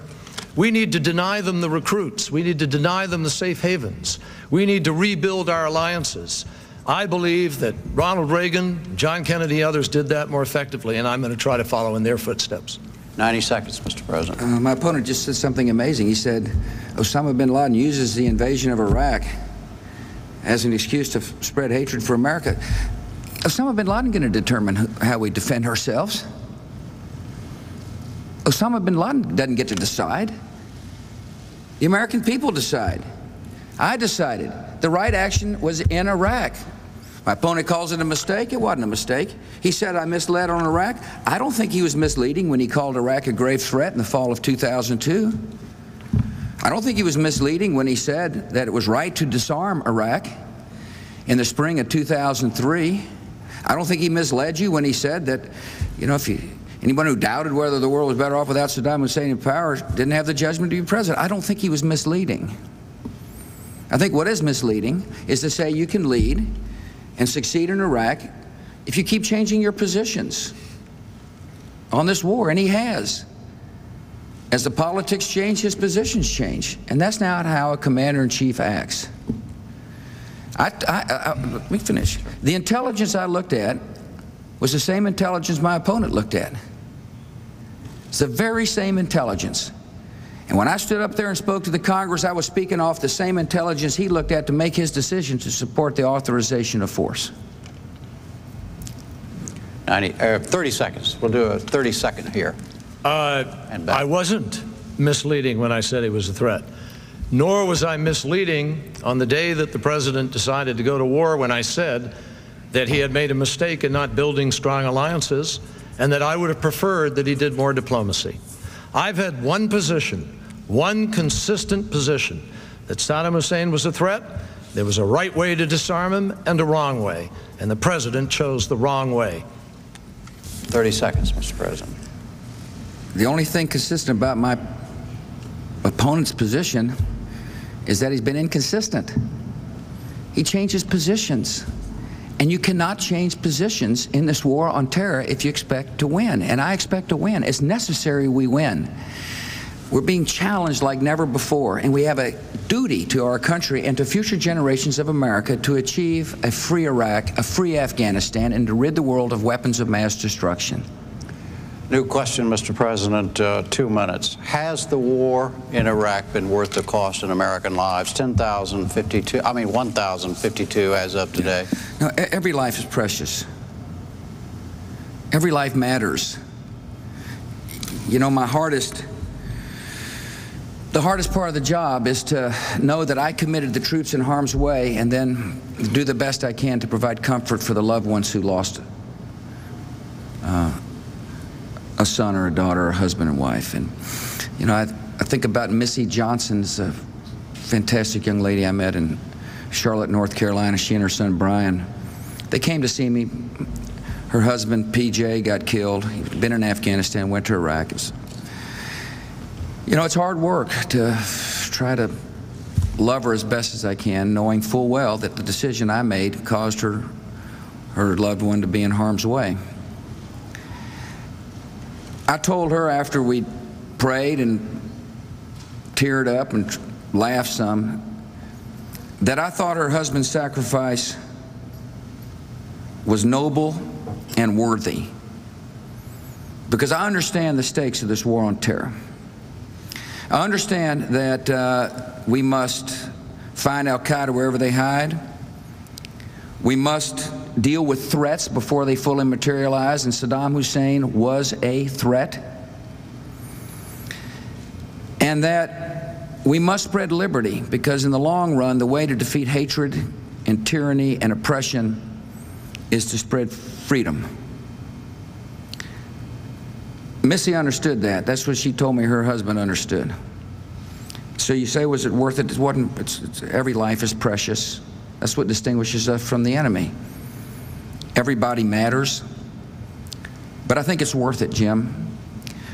We need to deny them the recruits. We need to deny them the safe havens. We need to rebuild our alliances. I believe that Ronald Reagan, John Kennedy, others did that more effectively, and I'm going to try to follow in their footsteps. 90 seconds, Mr. President. My opponent just said something amazing. He said Osama bin Laden uses the invasion of Iraq as an excuse to spread hatred for America. Osama bin Laden going to determine how we defend ourselves? Osama bin Laden doesn't get to decide. The American people decide. I decided the right action was in Iraq. My opponent calls it a mistake. It wasn't a mistake. He said I misled on Iraq. I don't think he was misleading when he called Iraq a grave threat in the fall of 2002. I don't think he was misleading when he said that it was right to disarm Iraq in the spring of 2003. I don't think he misled you when he said that, anyone who doubted whether the world was better off without Saddam Hussein in power didn't have the judgment to be president. I don't think he was misleading. I think what is misleading is to say you can lead and succeed in Iraq if you keep changing your positions on this war, and he has. As the politics change, his positions change, and that's not how a commander-in-chief acts. Let me finish. The intelligence I looked at was the same intelligence my opponent looked at. It's the very same intelligence. And when I stood up there and spoke to the Congress, I was speaking off the same intelligence he looked at to make his decision to support the authorization of force. 30 seconds. We'll do a 30-second here. I wasn't misleading when I said he was a threat. Nor was I misleading on the day that the president decided to go to war when I said that he had made a mistake in not building strong alliances and that I would have preferred that he did more diplomacy. I've had one position, one consistent position, that Saddam Hussein was a threat. There was a right way to disarm him and a wrong way, and the president chose the wrong way. 30 seconds, Mr. President. The only thing consistent about my opponent's position is that he's been inconsistent. He changes positions. And you cannot change positions in this war on terror if you expect to win. And I expect to win. It's necessary we win. We're being challenged like never before, and we have a duty to our country and to future generations of America to achieve a free Iraq, a free Afghanistan, and to rid the world of weapons of mass destruction. New question, Mr. President, 2 minutes. Has the war in Iraq been worth the cost in American lives? 1,052 as of today. No, every life is precious. Every life matters. The hardest part of the job is to know that I committed the troops in harm's way and then do the best I can to provide comfort for the loved ones who lost a son or a daughter or a husband and wife. And I think about Missy Johnson's a fantastic young lady I met in Charlotte, North Carolina. She and her son Brian, they came to see me. Her husband PJ got killed. He'd been in Afghanistan, went to Iraq. It's hard work to try to love her as best as I can, knowing full well that the decision I made caused her loved one to be in harm's way. I told her after we prayed and teared up and laughed some that I thought her husband's sacrifice was noble and worthy, because I understand the stakes of this war on terror. I understand that we must find al-Qaeda wherever they hide. We must deal with threats before they fully materialize, and Saddam Hussein was a threat. And that we must spread liberty, because in the long run, the way to defeat hatred and tyranny and oppression is to spread freedom. Missy understood that. That's what she told me her husband understood. So you say, was it worth it? It wasn't. Every life is precious. That's what distinguishes us from the enemy. Everybody matters. But I think it's worth it, Jim.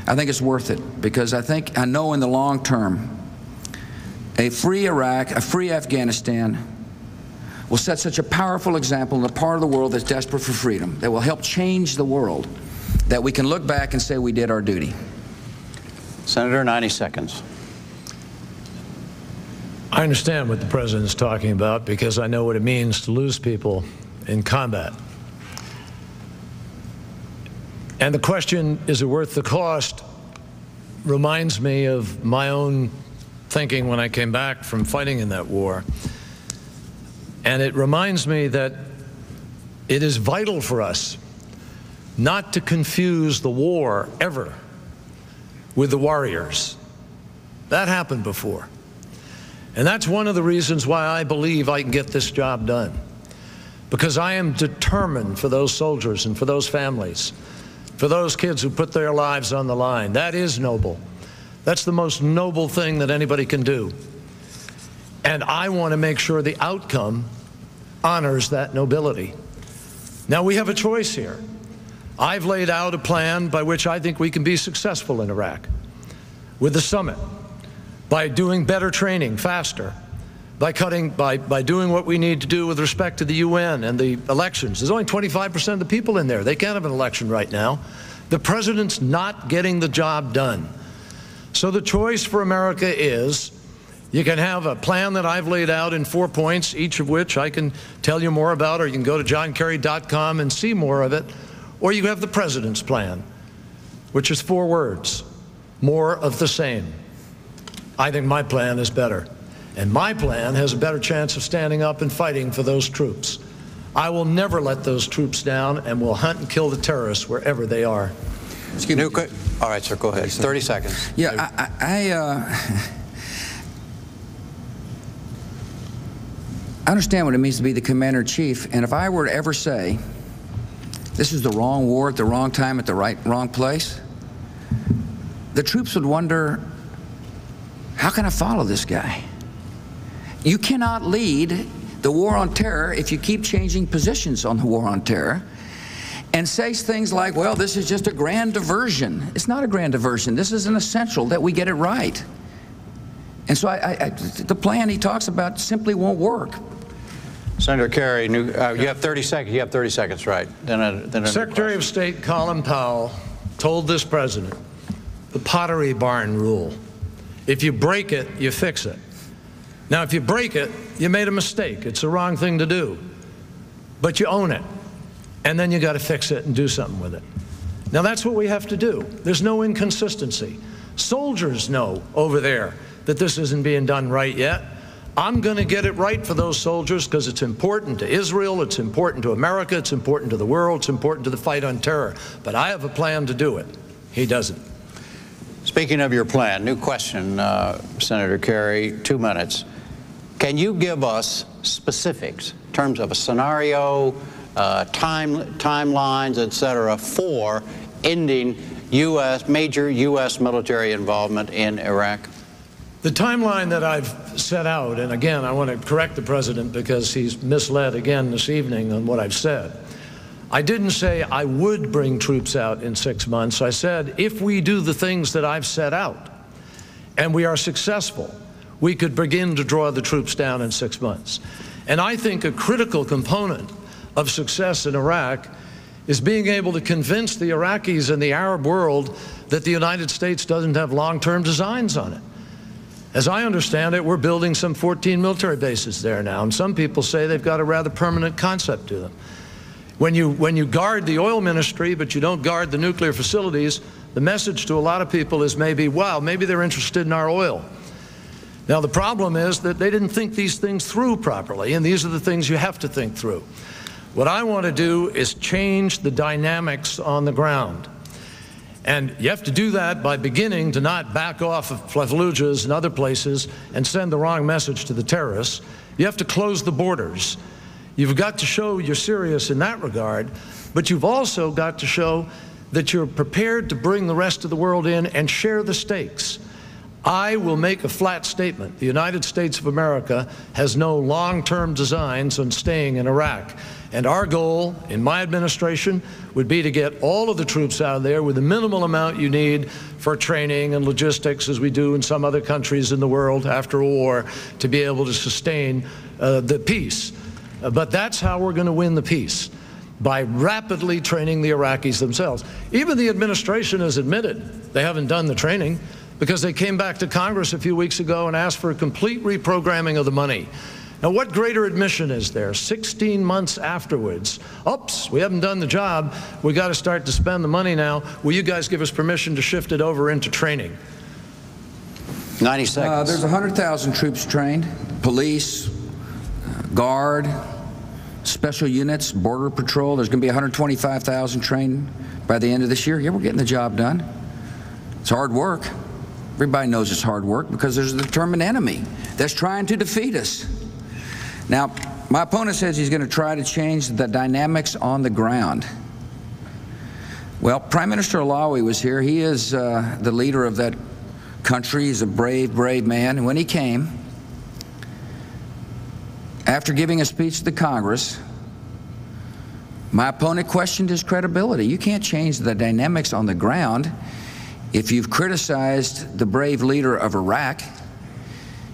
I think it's worth it, because I know in the long term, a free Iraq, a free Afghanistan will set such a powerful example in a part of the world that's desperate for freedom, that will help change the world, that we can look back and say we did our duty. Senator, 90 seconds. I understand what the president is talking about, because I know what it means to lose people in combat. And the question, is it worth the cost, reminds me of my own thinking when I came back from fighting in that war. And it reminds me that it is vital for us not to confuse the war ever with the warriors. That happened before. And that's one of the reasons why I believe I can get this job done. Because I am determined for those soldiers and for those families, for those kids who put their lives on the line. That is noble. That's the most noble thing that anybody can do. And I want to make sure the outcome honors that nobility. Now, we have a choice here. I've laid out a plan by which I think we can be successful in Iraq, with the summit, by doing better training faster, by doing what we need to do with respect to the UN and the elections. There's only 25% of the people in there. They can't have an election right now. The president's not getting the job done. So the choice for America is, you can have a plan that I've laid out in 4 points, each of which I can tell you more about, or you can go to johnkerry.com and see more of it, or you have the president's plan, which is 4 words: more of the same. I think my plan is better. And my plan has a better chance of standing up and fighting for those troops. I will never let those troops down, and will hunt and kill the terrorists wherever they are. All right, sir, go ahead. 30 seconds. Yeah, I understand what it means to be the commander-in-chief, and if I were to ever say, this is the wrong war at the wrong time at the wrong place, the troops would wonder, how can I follow this guy? You cannot lead the war on terror if you keep changing positions on the war on terror and say things like, well, this is just a grand diversion. It's not a grand diversion. This is an essential that we get it right. And so the plan he talks about simply won't work. Senator Kerry, you have 30 seconds. You have 30 seconds, right? Then Secretary of State Colin Powell told this president the Pottery Barn rule: if you break it, you fix it. Now, if you break it, you made a mistake. It's the wrong thing to do. But you own it. And then you got to fix it and do something with it. Now, that's what we have to do. There's no inconsistency. Soldiers know over there that this isn't being done right yet. I'm going to get it right for those soldiers, because it's important to Israel, it's important to America, it's important to the world, it's important to the fight on terror. But I have a plan to do it. He doesn't. Speaking of your plan, new question, Senator Kerry, 2 minutes. Can you give us specifics in terms of a scenario, timelines, et cetera, for ending major U.S. military involvement in Iraq? The timeline that I've set out, and again, I want to correct the president because he's misled again this evening on what I've said. I didn't say I would bring troops out in 6 months. I said, if we do the things that I've set out and we are successful, we could begin to draw the troops down in 6 months. And I think a critical component of success in Iraq is being able to convince the Iraqis and the Arab world that the United States doesn't have long-term designs on it. As I understand it, we're building some 14 military bases there now, and some people say they've got a rather permanent concept to them. When you guard the oil ministry, but you don't guard the nuclear facilities, the message to a lot of people is maybe, wow, maybe they're interested in our oil. Now, the problem is that they didn't think these things through properly, and these are the things you have to think through. What I want to do is change the dynamics on the ground. And you have to do that by beginning to not back off of Fallujahs and other places and send the wrong message to the terrorists. You have to close the borders. You've got to show you're serious in that regard, but you've also got to show that you're prepared to bring the rest of the world in and share the stakes. I will make a flat statement. The United States of America has no long-term designs on staying in Iraq. And our goal, in my administration, would be to get all of the troops out of there with the minimal amount you need for training and logistics, as we do in some other countries in the world after a war, to be able to sustain the peace. But that's how we're going to win the peace, by rapidly training the Iraqis themselves. Even the administration has admitted they haven't done the training, because they came back to Congress a few weeks ago and asked for a complete reprogramming of the money. Now, what greater admission is there 16 months afterwards? Oops, we haven't done the job. We got to start to spend the money now. Will you guys give us permission to shift it over into training? 90 seconds. There's 100,000 troops trained, police, guard, special units, border patrol. There's going to be 125,000 trained by the end of this year. Yeah, we're getting the job done. It's hard work. Everybody knows it's hard work because there's a determined enemy that's trying to defeat us. Now, my opponent says he's going to try to change the dynamics on the ground. Well, Prime Minister Alawi was here. He is the leader of that country. He's a brave, brave man. And when he came, after giving a speech to the Congress, my opponent questioned his credibility. You can't change the dynamics on the ground if you've criticized the brave leader of Iraq.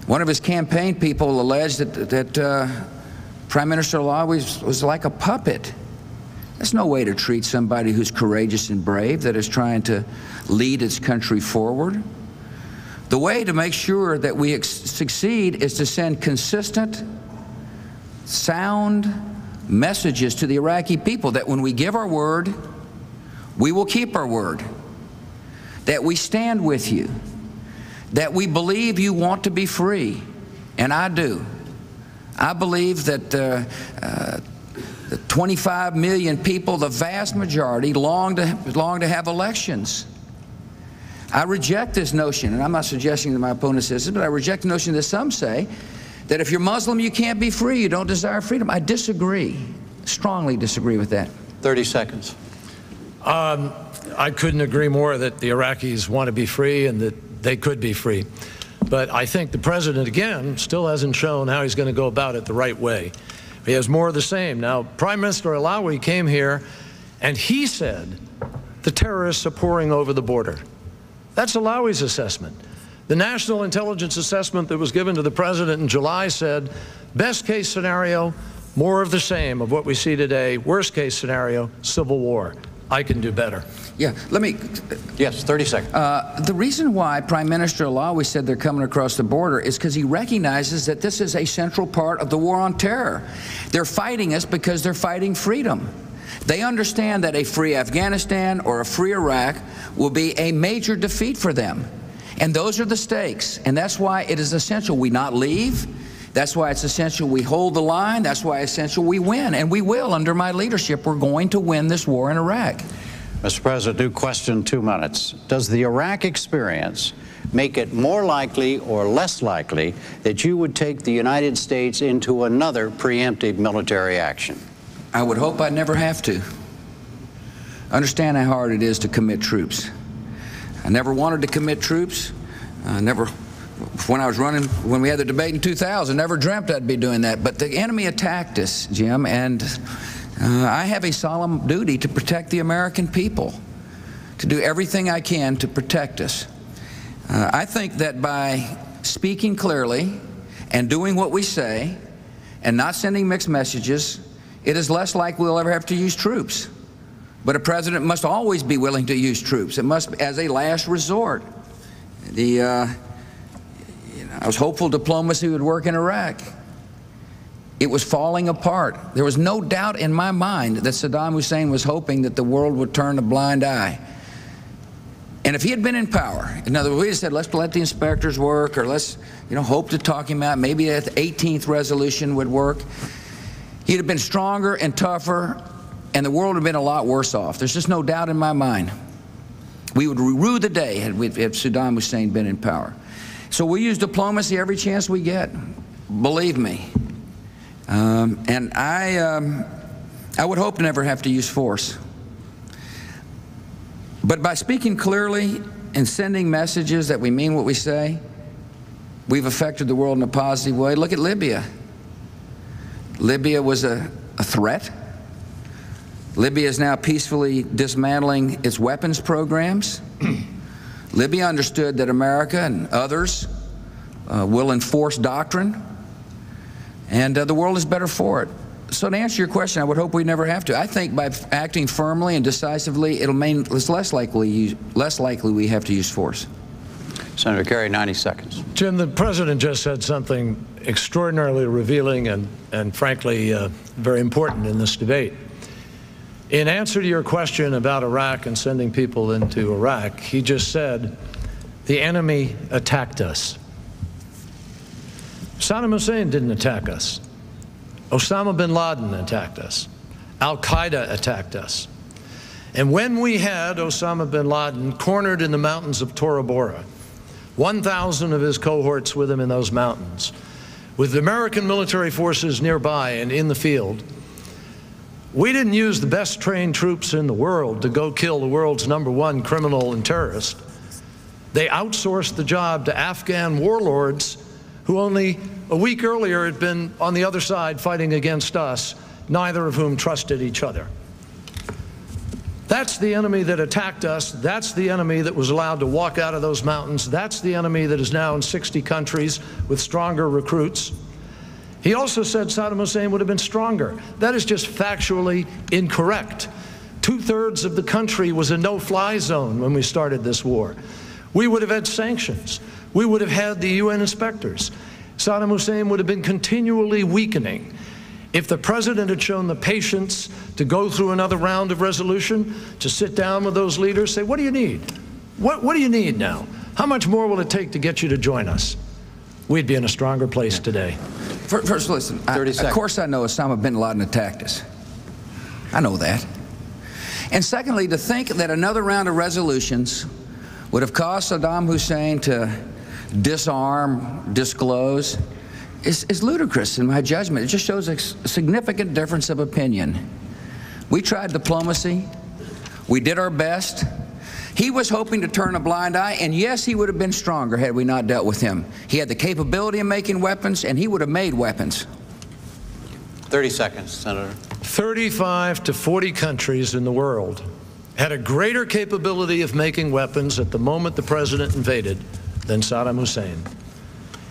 One of his campaign people alleged that Prime Minister Alawi was like a puppet. There's no way to treat somebody who's courageous and brave, that is trying to lead its country forward. The way to make sure that we succeed is to send consistent, sound messages to the Iraqi people that when we give our word, we will keep our word. That we stand with you, that we believe you want to be free, and I do. I believe that the 25 million people, the vast majority, long to have elections. I reject this notion, and I'm not suggesting that my opponent says this, but I reject the notion that some say that if you're Muslim, you can't be free, you don't desire freedom. I disagree, strongly disagree with that. 30 seconds. I couldn't agree more that the Iraqis want to be free and that they could be free. But I think the president, again, still hasn't shown how he's going to go about it the right way. He has more of the same. Now, Prime Minister Alawi came here and he said the terrorists are pouring over the border. That's Alawi's assessment. The National Intelligence Assessment that was given to the president in July said, best case scenario, more of the same of what we see today. Worst case scenario, civil war. I can do better. Yeah, let me... Yes, 30 seconds. The reason why Prime Minister Alawi said they're coming across the border is because he recognizes that this is a central part of the war on terror. They're fighting us because they're fighting freedom. They understand that a free Afghanistan or a free Iraq will be a major defeat for them. And those are the stakes. And that's why it is essential we not leave. That's why it's essential we hold the line. That's why it's essential we win. And we will under my leadership. We're going to win this war in Iraq. Mr. President, new question, 2 minutes. Does the Iraq experience make it more likely or less likely that you would take the United States into another preemptive military action? I would hope I'd never have to. Understand how hard it is to commit troops. I never wanted to commit troops. When I was running, when we had the debate in 2000, never dreamt I'd be doing that. But the enemy attacked us, Jim, and I have a solemn duty to protect the American people, to do everything I can to protect us. I think that by speaking clearly and doing what we say and not sending mixed messages, it is less likely we'll ever have to use troops. But a president must always be willing to use troops. It must, as a last resort. I was hopeful diplomacy would work in Iraq. It was falling apart. There was no doubt in my mind that Saddam Hussein was hoping that the world would turn a blind eye. And if he had been in power, in other words, we had said, let's let the inspectors work, or let's, hope to talk him out, maybe that 18th resolution would work, he'd have been stronger and tougher, and the world would have been a lot worse off. There's just no doubt in my mind. We would rue the day had Saddam Hussein been in power. So we use diplomacy every chance we get, believe me. And I would hope to never have to use force. But by speaking clearly and sending messages that we mean what we say, we've affected the world in a positive way. Look at Libya. Libya was a threat. Libya is now peacefully dismantling its weapons programs. Libya understood that America and others will enforce doctrine, and the world is better for it. So to answer your question, I would hope we never have to. I think by acting firmly and decisively, it's less likely we have to use force. Senator Kerry, 90 seconds. Jim, the president just said something extraordinarily revealing and frankly, very important in this debate. In answer to your question about Iraq and sending people into Iraq, he just said, the enemy attacked us. Saddam Hussein didn't attack us. Osama bin Laden attacked us. Al-Qaeda attacked us. And when we had Osama bin Laden cornered in the mountains of Tora Bora, 1,000 of his cohorts with him in those mountains, with the American military forces nearby and in the field, we didn't use the best trained troops in the world to go kill the world's #1 criminal and terrorist. They outsourced the job to Afghan warlords who only a week earlier had been on the other side fighting against us, neither of whom trusted each other. That's the enemy that attacked us. That's the enemy that was allowed to walk out of those mountains. That's the enemy that is now in 60 countries with stronger recruits. He also said Saddam Hussein would have been stronger. That is just factually incorrect. 2/3 of the country was a no-fly zone when we started this war. We would have had sanctions. We would have had the UN inspectors. Saddam Hussein would have been continually weakening. If the president had shown the patience to go through another round of resolution, to sit down with those leaders, say, what do you need? What do you need now? How much more will it take to get you to join us? We'd be in a stronger place today. First, listen, of course I know Osama bin Laden attacked us. I know that. And secondly, to think that another round of resolutions would have caused Saddam Hussein to disarm, disclose, is ludicrous in my judgment. It just shows a significant difference of opinion. We tried diplomacy. We did our best. He was hoping to turn a blind eye, and yes, he would have been stronger had we not dealt with him. He had the capability of making weapons, and he would have made weapons. 30 seconds, Senator. 35 to 40 countries in the world had a greater capability of making weapons at the moment the president invaded than Saddam Hussein.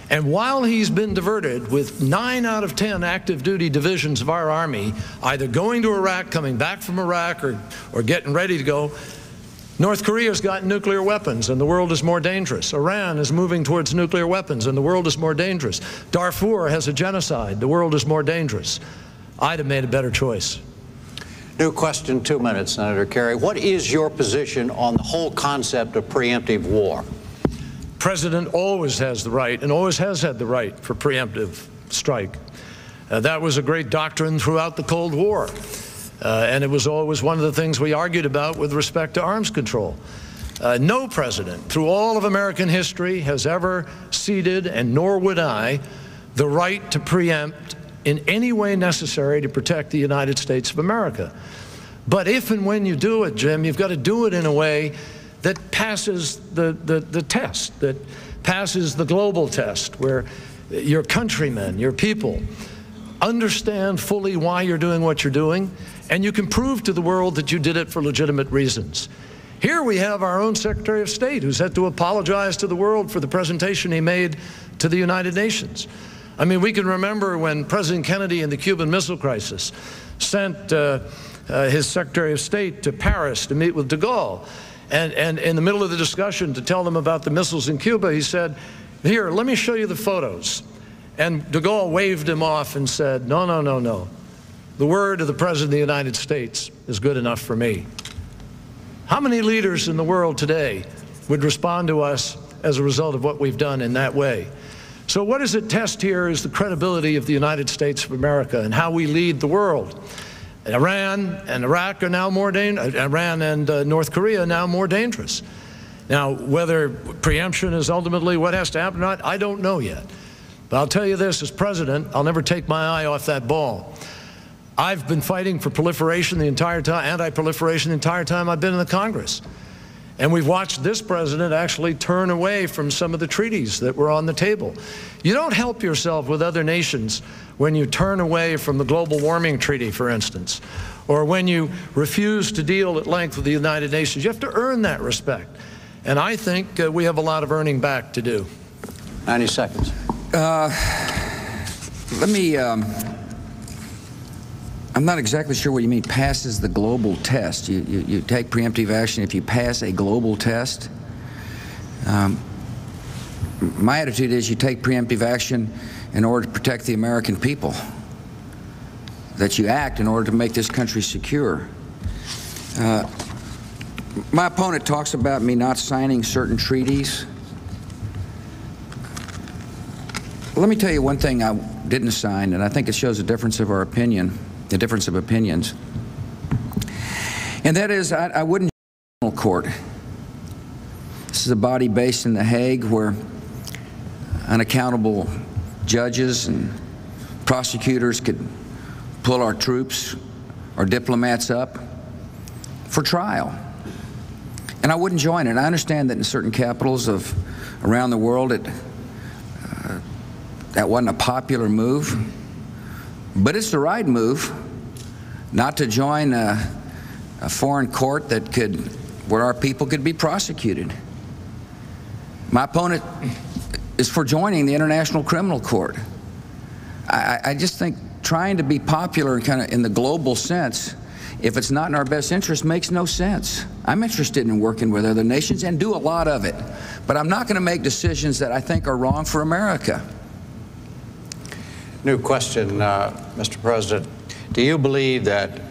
And while he's been diverted with 9 out of 10 active duty divisions of our Army either going to Iraq, coming back from Iraq, or getting ready to go, North Korea's got nuclear weapons and the world is more dangerous. Iran is moving towards nuclear weapons and the world is more dangerous. Darfur has a genocide. The world is more dangerous. I'd have made a better choice. New question, 2 minutes, Senator Kerry. What is your position on the whole concept of preemptive war? President always has the right and always has had the right for preemptive strike. That was a great doctrine throughout the Cold War. And it was always one of the things we argued about with respect to arms control. No president through all of American history has ever ceded, and nor would I, the right to preempt in any way necessary to protect the United States of America. But if and when you do it, Jim, you've got to do it in a way that passes the test, that passes the global test, where your countrymen, your people, understand fully why you're doing what you're doing, and you can prove to the world that you did it for legitimate reasons. Here we have our own Secretary of State who's had to apologize to the world for the presentation he made to the United Nations. I mean, we can remember when President Kennedy in the Cuban Missile Crisis sent his Secretary of State to Paris to meet with de Gaulle. And in the middle of the discussion to tell them about the missiles in Cuba, he said, here, let me show you the photos. And de Gaulle waved him off and said, no, no, no, no. The word of the President of the United States is good enough for me. How many leaders in the world today would respond to us as a result of what we've done in that way. So what is at test here is the credibility of the United States of America and how we lead the world. Iran and Iraq are now more dangerous. Iran and North Korea are now more dangerous. Now, whether preemption is ultimately what has to happen or not, I don't know yet. But I'll tell you this, as president, I'll never take my eye off that ball. I've been fighting for proliferation the entire time, anti-proliferation the entire time I've been in the Congress. And we've watched this president actually turn away from some of the treaties that were on the table. You don't help yourself with other nations when you turn away from the global warming treaty, for instance, or when you refuse to deal at length with the United Nations. You have to earn that respect. And I think we have a lot of earning back to do. 90 seconds. I'm not exactly sure what you mean, passes the global test. You take preemptive action if you pass a global test. My attitude is you take preemptive action in order to protect the American people, that you act in order to make this country secure. My opponent talks about me not signing certain treaties. Let me tell you one thing I didn't sign, and I think it shows a difference of our opinion. The difference of opinions, and that is I wouldn't criminal court. This is a body based in The Hague where unaccountable judges and prosecutors could pull our troops or diplomats up for trial, and I wouldn't join it. I understand that in certain capitals of around the world that wasn't a popular move, but it's the right move not to join a foreign court where our people could be prosecuted. My opponent is for joining the International Criminal Court. I just think trying to be popular kind of in the global sense, if it's not in our best interest, makes no sense. I'm interested in working with other nations and do a lot of it, but I'm not going to make decisions that I think are wrong for America. New question, Mr. President. Do you believe that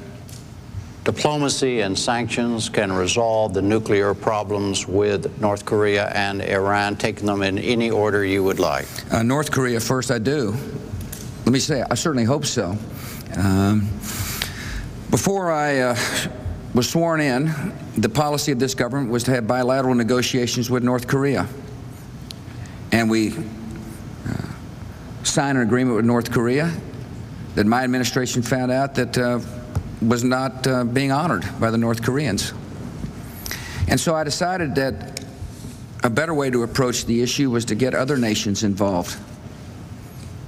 diplomacy and sanctions can resolve the nuclear problems with North Korea and Iran, taking them in any order you would like? North Korea first, I do. Let me say, I certainly hope so. Before I was sworn in, the policy of this government was to have bilateral negotiations with North Korea. And we signed an agreement with North Korea that my administration found out that was not being honored by the North Koreans. And so I decided that a better way to approach the issue was to get other nations involved,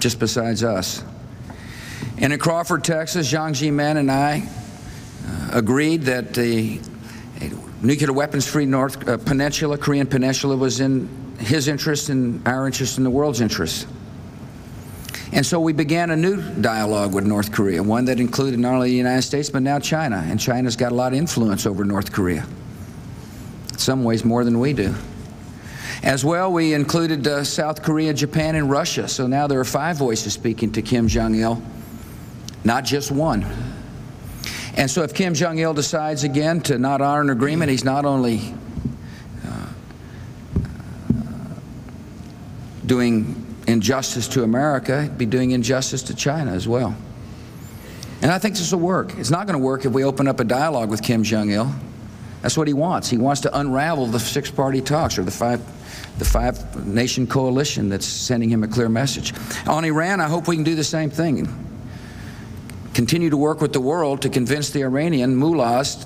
just besides us. And in Crawford, Texas, Jiang Zemin and I agreed that the nuclear weapons-free Korean Peninsula was in his interest and our interest and the world's interest. And so we began a new dialogue with North Korea, one that included not only the United States, but now China. And China's got a lot of influence over North Korea, in some ways more than we do. As well, we included South Korea, Japan, and Russia. So now there are 5 voices speaking to Kim Jong-il, not just one. And so if Kim Jong-il decides again to not honor an agreement, he's not only doing injustice to America, he'd be doing injustice to China as well. And I think this will work. It's not going to work if we open up a dialogue with Kim Jong-il. That's what he wants. He wants to unravel the 6-party talks, or the five-nation coalition that's sending him a clear message. On Iran, I hope we can do the same thing. Continue to work with the world to convince the Iranian mullahs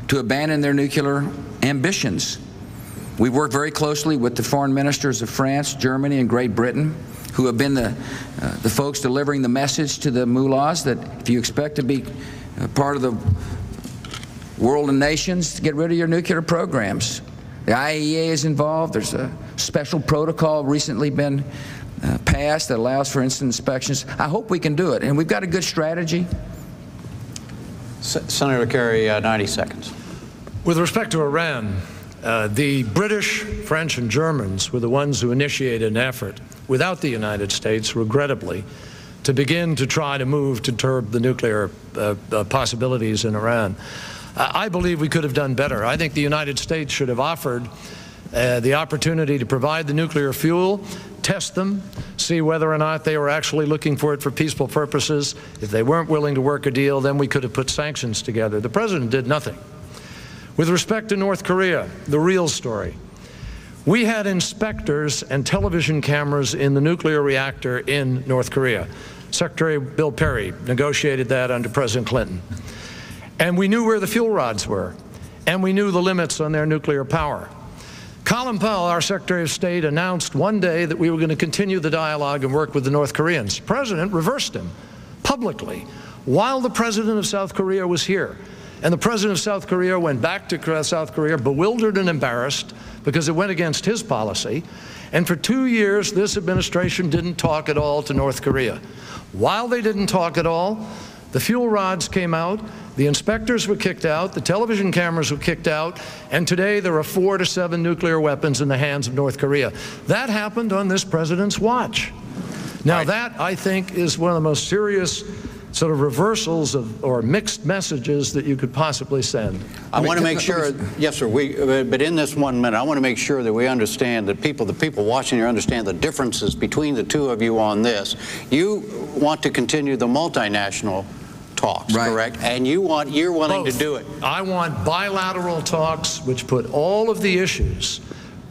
to abandon their nuclear ambitions. We've worked very closely with the foreign ministers of France, Germany, and Great Britain, who have been the folks delivering the message to the mullahs that if you expect to be part of the world and nations, get rid of your nuclear programs. The IAEA is involved. There's a special protocol recently been passed that allows for instant inspections. I hope we can do it, and we've got a good strategy. Senator Kerry, 90 seconds. With respect to Iran, the British, French, and Germans were the ones who initiated an effort, without the United States, regrettably, to begin to try to move to curb the nuclear possibilities in Iran. I believe we could have done better. I think the United States should have offered the opportunity to provide the nuclear fuel, test them, see whether or not they were actually looking for it for peaceful purposes. If they weren't willing to work a deal, then we could have put sanctions together. The president did nothing. With respect to North Korea, the real story. We had inspectors and television cameras in the nuclear reactor in North Korea. Secretary Bill Perry negotiated that under President Clinton. And we knew where the fuel rods were, and we knew the limits on their nuclear power. Colin Powell, our Secretary of State, announced one day that we were going to continue the dialogue and work with the North Koreans. The president reversed him publicly while the president of South Korea was here. And the president of South Korea went back to South Korea bewildered and embarrassed because it went against his policy. And for 2 years, this administration didn't talk at all to North Korea. While they didn't talk at all, the fuel rods came out, the inspectors were kicked out, the television cameras were kicked out, and today there are 4 to 7 nuclear weapons in the hands of North Korea. That happened on this president's watch. Now that, I think, is one of the most serious sort of reversals of, or mixed messages that you could possibly send. I want to make sure, yes, sir, but in this 1 minute, I want to make sure that we understand that the people watching here understand the differences between the two of you on this. You want to continue the multinational talks, right, correct? And you're willing to do it. I want bilateral talks which put all of the issues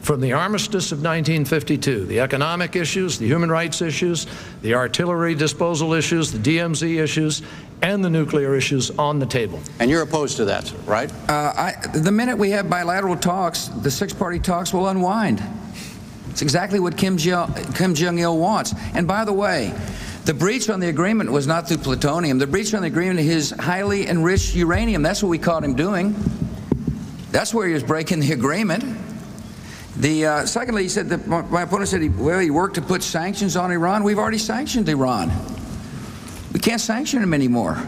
from the armistice of 1952, the economic issues, the human rights issues, the artillery disposal issues, the DMZ issues, and the nuclear issues on the table. And you're opposed to that, right? The minute we have bilateral talks, the six-party talks will unwind. It's exactly what Kim Jong-il wants. And by the way, the breach on the agreement was not through plutonium. The breach on the agreement is highly enriched uranium. That's what we caught him doing. That's where he was breaking the agreement. Secondly, he said that my opponent said he worked to put sanctions on Iran. We've already sanctioned Iran. We can't sanction them anymore.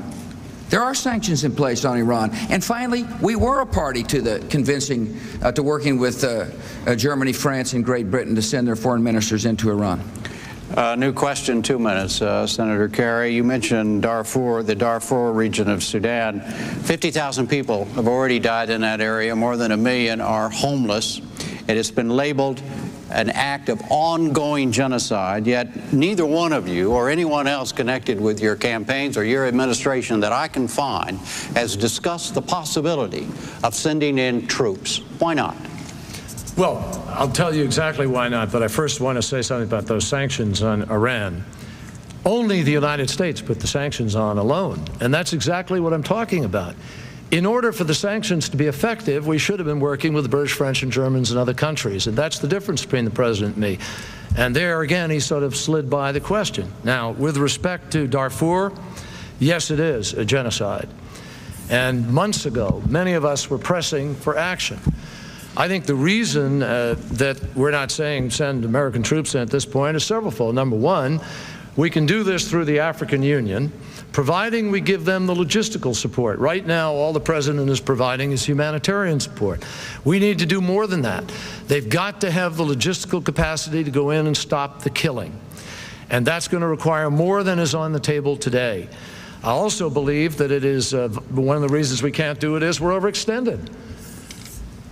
There are sanctions in place on Iran. And finally, we were a party to the convincing, to working with Germany, France, and Great Britain to send their foreign ministers into Iran. New question, 2 minutes. Senator Kerry, you mentioned Darfur, the Darfur region of Sudan. 50,000 people have already died in that area. More than 1 million are homeless. It has been labeled an act of ongoing genocide, yet neither one of you or anyone else connected with your campaigns or your administration that I can find has discussed the possibility of sending in troops. Why not? Well, I'll tell you exactly why not, but I first want to say something about those sanctions on Iran. Only the United States put the sanctions on alone, and that's exactly what I'm talking about. In order for the sanctions to be effective, we should have been working with the British, French, and Germans and other countries, and that's the difference between the president and me. And there, again, he sort of slid by the question. Now, with respect to Darfur, yes, it is a genocide. And months ago, many of us were pressing for action. I think the reason that we're not saying send American troops in at this point is severalfold. Number one, we can do this through the African Union, providing we give them the logistical support. Right now, all the president is providing is humanitarian support. We need to do more than that. They've got to have the logistical capacity to go in and stop the killing. And that's going to require more than is on the table today. I also believe that it is one of the reasons we can't do it is we're overextended.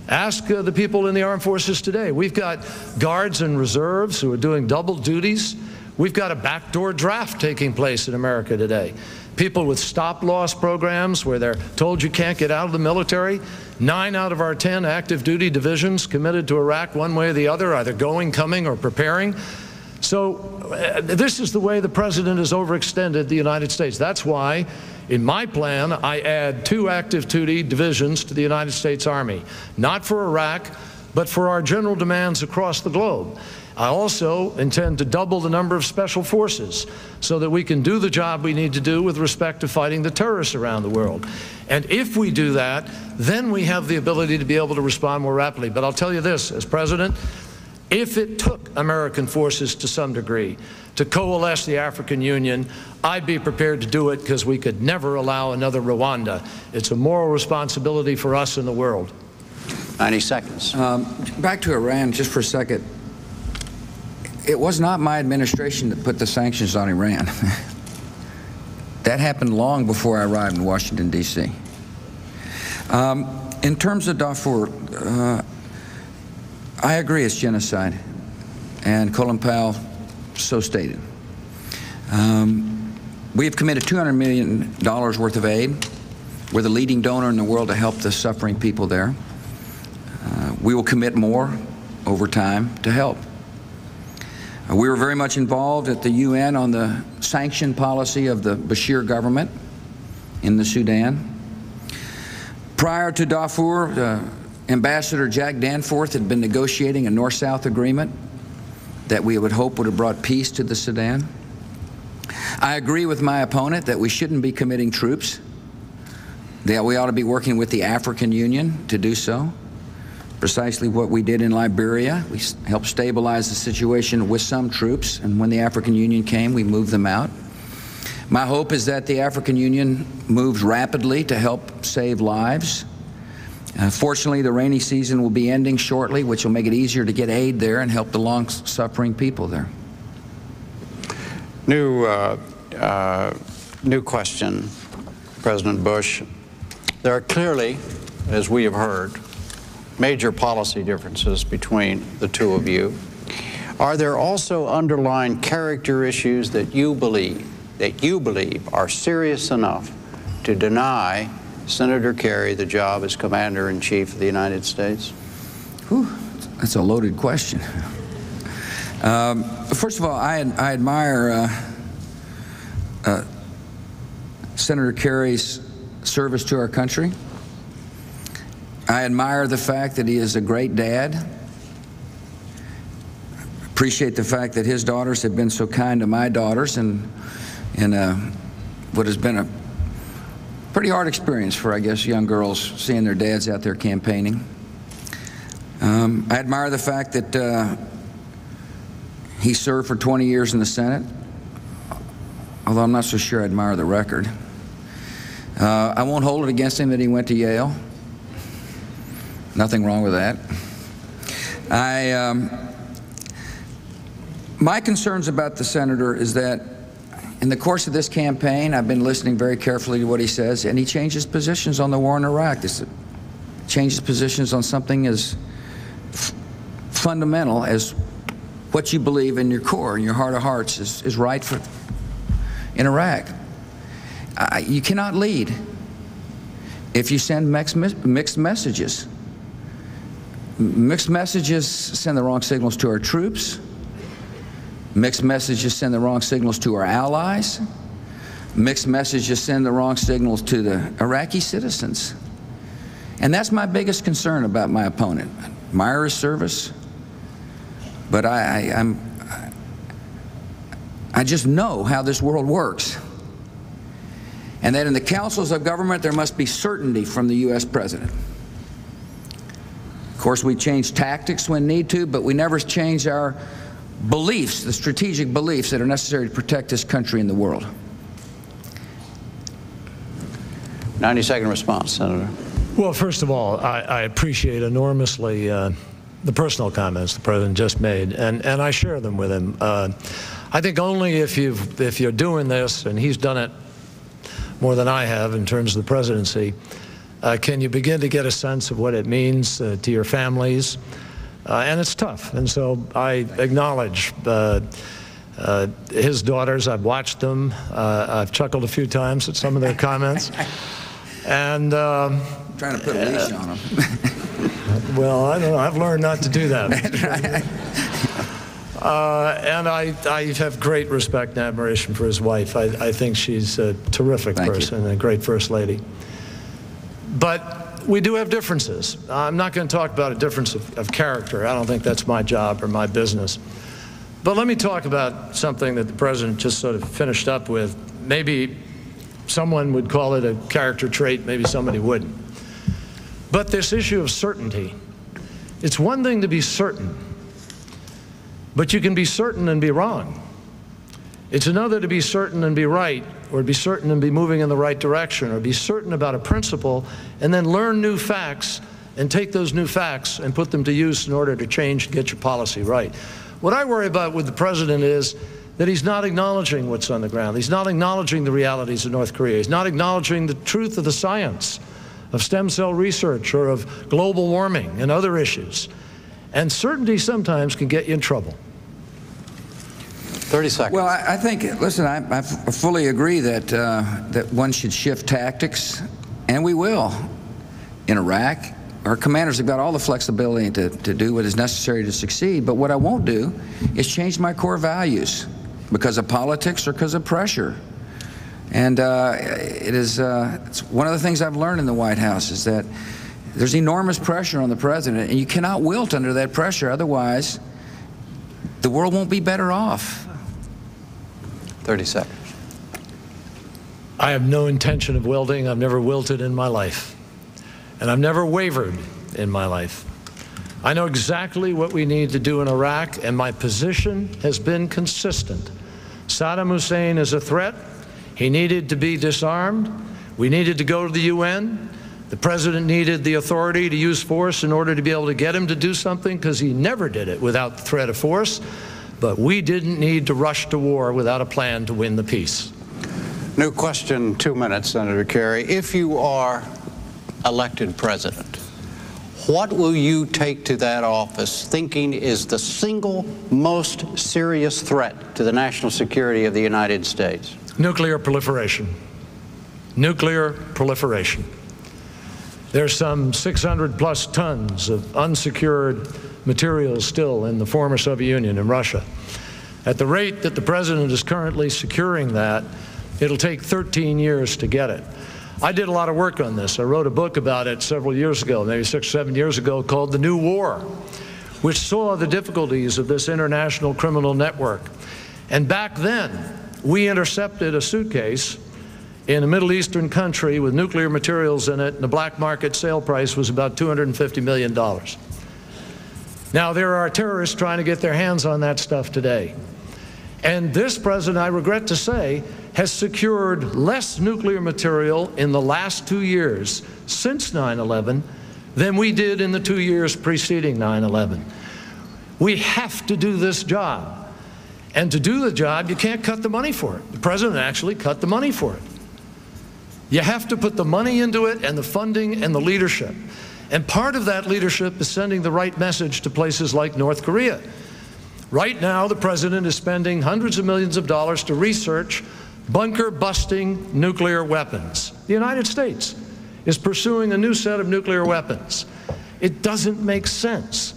Ask the people in the armed forces today. We've got guards and reserves who are doing double duties. We've got a backdoor draft taking place in America today. People with stop-loss programs where they're told you can't get out of the military. 9 out of our 10 active duty divisions committed to Iraq one way or the other, either going, coming, or preparing. So this is the way the president has overextended the United States. That's why, in my plan, I add 2 active duty divisions to the United States Army, not for Iraq, but for our general demands across the globe. I also intend to double the number of special forces so that we can do the job we need to do with respect to fighting the terrorists around the world. And if we do that, then we have the ability to be able to respond more rapidly. But I'll tell you this, as president, if it took American forces to some degree to coalesce the African Union, I'd be prepared to do it because we could never allow another Rwanda. It's a moral responsibility for us in the world. 90 seconds. Back to Iran just for a second. It was not my administration that put the sanctions on Iran. That happened long before I arrived in Washington, D.C. In terms of Darfur, I agree it's genocide, and Colin Powell so stated. We have committed $200 million worth of aid. We're the leading donor in the world to help the suffering people there. We will commit more over time to help. We were very much involved at the UN on the sanction policy of the Bashir government in the Sudan. Prior to Darfur, Ambassador Jack Danforth had been negotiating a North-South agreement that we would hope would have brought peace to the Sudan. I agree with my opponent that we shouldn't be committing troops, that we ought to be working with the African Union to do so. Precisely what we did in Liberia. We helped stabilize the situation with some troops, and when the African Union came, we moved them out. My hope is that the African Union moves rapidly to help save lives. Fortunately, the rainy season will be ending shortly, which will make it easier to get aid there and help the long-suffering people there. New question, President Bush. There are clearly, as we have heard, major policy differences between the two of you. Are there also underlying character issues that you believe are serious enough to deny Senator Kerry the job as Commander-in-Chief of the United States? Whew, that's a loaded question. First of all, I admire Senator Kerry's service to our country. I admire the fact that he is a great dad. Appreciate the fact that his daughters have been so kind to my daughters in what has been a pretty hard experience for, I guess, young girls seeing their dads out there campaigning. I admire the fact that he served for 20 years in the Senate, although I'm not so sure I admire the record. I won't hold it against him that he went to Yale. Nothing wrong with that. My concerns about the senator is that in the course of this campaign, I've been listening very carefully to what he says, and he changes positions on the war in Iraq. This changes positions on something as fundamental as what you believe in your core, in your heart of hearts, is right in Iraq. You cannot lead if you send mixed messages. Mixed messages send the wrong signals to our troops. Mixed messages send the wrong signals to our allies. Mixed messages send the wrong signals to the Iraqi citizens. And that's my biggest concern about my opponent. I admire his service, but I just know how this world works. And that in the councils of government, there must be certainty from the U.S. president. Of course, we change tactics when need to, but we never change our beliefs, the strategic beliefs that are necessary to protect this country and the world. 90-second response, Senator. Well, first of all, I appreciate enormously the personal comments the President just made, and I share them with him. I think only if you're doing this, and he's done it more than I have in terms of the presidency, can you begin to get a sense of what it means to your families? And it's tough. And so I acknowledge his daughters. I've watched them. I've chuckled a few times at some of their comments. And trying to put a leash on them. Well, I don't know. I've learned not to do that. And I have great respect and admiration for his wife. I think she's a terrific person and a great First Lady. But we do have differences. I'm not going to talk about a difference of character. I don't think that's my job or my business. But let me talk about something that the President just sort of finished up with. Maybe someone would call it a character trait, maybe somebody wouldn't. But this issue of certainty. It's one thing to be certain, but you can be certain and be wrong. It's another to be certain and be right, or be certain and be moving in the right direction, or be certain about a principle and then learn new facts and take those new facts and put them to use in order to change and get your policy right. What I worry about with the President is that he's not acknowledging what's on the ground. He's not acknowledging the realities of North Korea. He's not acknowledging the truth of the science of stem cell research or of global warming and other issues. And certainty sometimes can get you in trouble. 30 seconds. Well, I think, listen, I fully agree that, that one should shift tactics, and we will in Iraq. Our commanders have got all the flexibility to do what is necessary to succeed, but what I won't do is change my core values because of politics or because of pressure. And it's one of the things I've learned in the White House is that there's enormous pressure on the president, and you cannot wilt under that pressure, otherwise the world won't be better off. 30 seconds. I have no intention of wilting. I've never wilted in my life. And I've never wavered in my life. I know exactly what we need to do in Iraq, and my position has been consistent. Saddam Hussein is a threat. He needed to be disarmed. We needed to go to the UN. The president needed the authority to use force in order to be able to get him to do something, because he never did it without the threat of force. But we didn't need to rush to war without a plan to win the peace. New question, 2 minutes, Senator Kerry. If you are elected president, what will you take to that office thinking is the single most serious threat to the national security of the United States? Nuclear proliferation. Nuclear proliferation. There's some 600 plus tons of unsecured materials still in the former Soviet Union and Russia. At the rate that the president is currently securing that, it'll take 13 years to get it. I did a lot of work on this. I wrote a book about it several years ago, maybe 6 or 7 years ago, called The New War, which saw the difficulties of this international criminal network. And back then, we intercepted a suitcase in a Middle Eastern country with nuclear materials in it, and the black market sale price was about $250 million. Now, there are terrorists trying to get their hands on that stuff today. And this president, I regret to say, has secured less nuclear material in the last 2 years since 9/11 than we did in the 2 years preceding 9/11. We have to do this job. And to do the job, you can't cut the money for it. The president actually cut the money for it. You have to put the money into it and the funding and the leadership. And part of that leadership is sending the right message to places like North Korea. Right now, the president is spending hundreds of millions of dollars to research bunker-busting nuclear weapons. The United States is pursuing a new set of nuclear weapons. It doesn't make sense.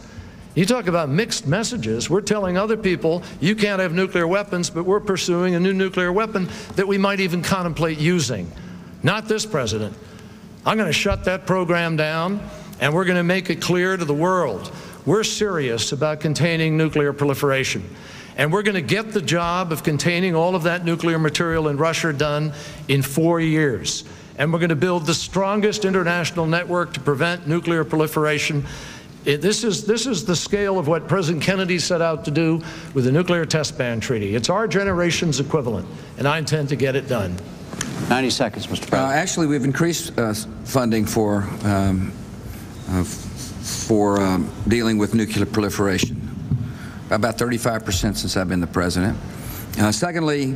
You talk about mixed messages. We're telling other people, you can't have nuclear weapons, but we're pursuing a new nuclear weapon that we might even contemplate using. Not this president. I'm going to shut that program down, and we're going to make it clear to the world we're serious about containing nuclear proliferation. And we're going to get the job of containing all of that nuclear material in Russia done in 4 years. And we're going to build the strongest international network to prevent nuclear proliferation. This is the scale of what President Kennedy set out to do with the Nuclear Test Ban Treaty. It's our generation's equivalent, and I intend to get it done. 90 seconds, Mr. President. Actually, we've increased funding for dealing with nuclear proliferation, about 35% since I've been the president. Secondly,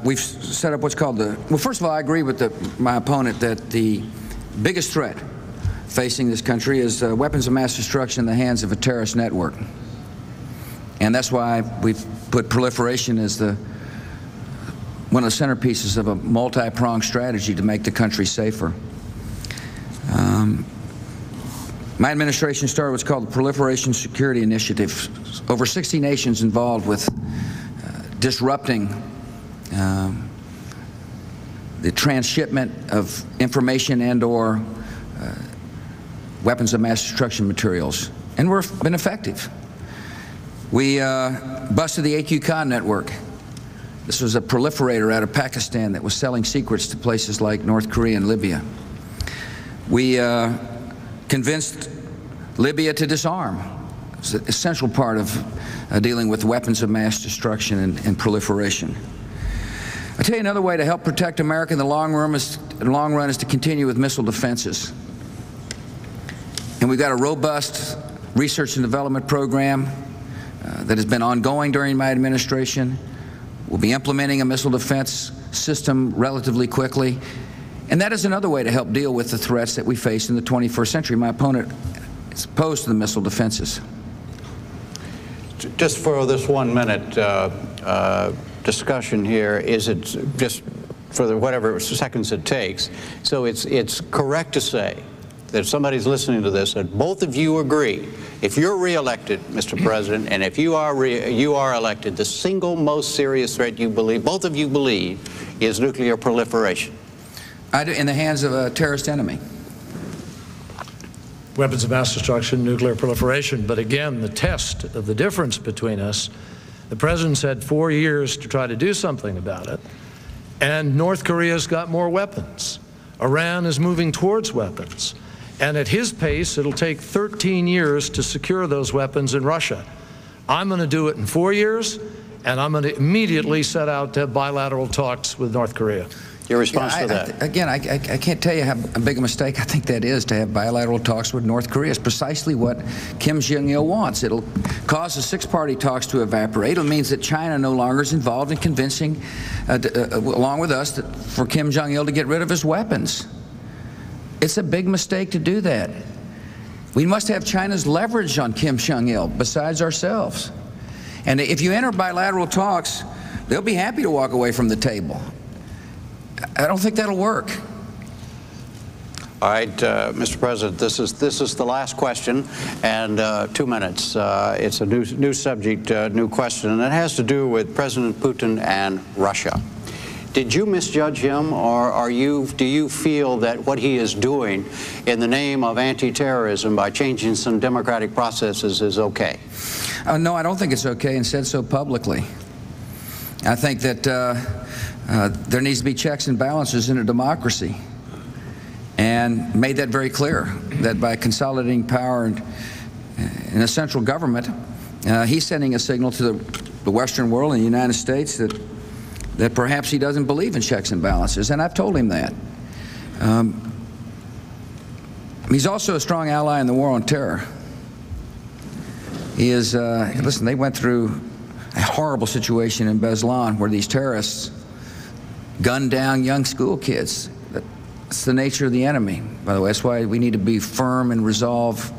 we've set up what's called the, well, first of all, I agree with my opponent that the biggest threat facing this country is weapons of mass destruction in the hands of a terrorist network. And that's why we've put proliferation as one of the centerpieces of a multi-pronged strategy to make the country safer. My administration started what's called the Proliferation Security Initiative. Over 60 nations involved with disrupting the transshipment of information and/or weapons of mass destruction materials, and we've been effective. We busted the AQCON network. This was a proliferator out of Pakistan that was selling secrets to places like North Korea and Libya. We convinced Libya to disarm. It's an essential part of dealing with weapons of mass destruction and proliferation. I'll tell you another way to help protect America in the long run is to continue with missile defenses. And we've got a robust research and development program that has been ongoing during my administration. We'll be implementing a missile defense system relatively quickly. And that is another way to help deal with the threats that we face in the 21st century. My opponent is opposed to the missile defenses. just for this 1 minute discussion here, is it just for the whatever seconds it takes? So it's correct to say that if somebody's listening to this, that both of you agree, if you're reelected, Mr. President, and if you are elected, the single most serious threat you believe, both of you believe, is nuclear proliferation. I do, in the hands of a terrorist enemy. Weapons of mass destruction, nuclear proliferation. But again, the test of the difference between us, the president's had 4 years to try to do something about it, and North Korea's got more weapons. Iran is moving towards weapons. And at his pace, it'll take 13 years to secure those weapons in Russia. I'm going to do it in 4 years, and I'm going to immediately set out to have bilateral talks with North Korea. Your response to that? Again, I can't tell you how big a mistake I think that is, to have bilateral talks with North Korea. It's precisely what Kim Jong-il wants. It'll cause the six-party talks to evaporate. It means that China no longer is involved in convincing, along with us, for Kim Jong-il to get rid of his weapons. It's a big mistake to do that. We must have China's leverage on Kim Jong-il besides ourselves. And if you enter bilateral talks, they'll be happy to walk away from the table. I don't think that'll work. All right, Mr. President, this is the last question, and 2 minutes. It's a new subject, new question, and it has to do with President Putin and Russia. Did you misjudge him, or do you feel that what he is doing in the name of anti-terrorism by changing some democratic processes is okay? No, I don't think it's okay, and said so publicly. I think that there needs to be checks and balances in a democracy, and made that very clear, that by consolidating power in a central government, he's sending a signal to the Western world and the United States that perhaps he doesn't believe in checks and balances, and I've told him that. He's also a strong ally in the war on terror. He is, listen, they went through a horrible situation in Beslan where these terrorists gunned down young school kids. That's the nature of the enemy, by the way. That's why we need to be firm and resolve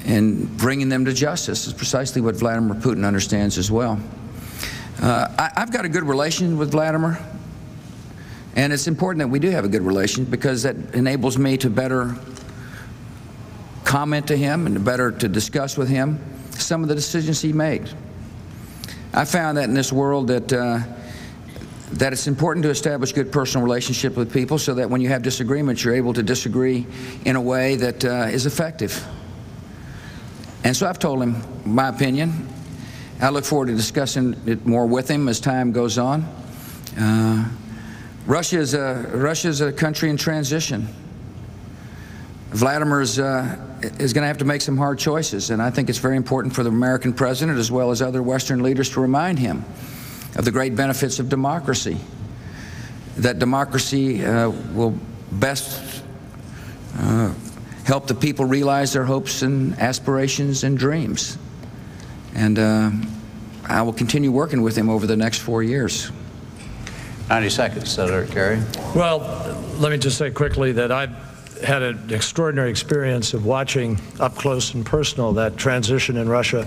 in bringing them to justice. It's precisely what Vladimir Putin understands as well. I've got a good relation with Vladimir, and it's important that we do have a good relation, because that enables me to better comment to him and better to discuss with him some of the decisions he made. I found that in this world that it's important to establish good personal relationship with people, so that when you have disagreements, you're able to disagree in a way that is effective. And so I've told him my opinion. I look forward to discussing it more with him as time goes on. Russia is a country in transition. Vladimir is going to have to make some hard choices, and I think it's very important for the American president, as well as other Western leaders, to remind him of the great benefits of democracy. That democracy will best help the people realize their hopes and aspirations and dreams. And I will continue working with him over the next 4 years. 90 seconds, Senator Kerry. Well, let me just say quickly that I've had an extraordinary experience of watching up close and personal that transition in Russia,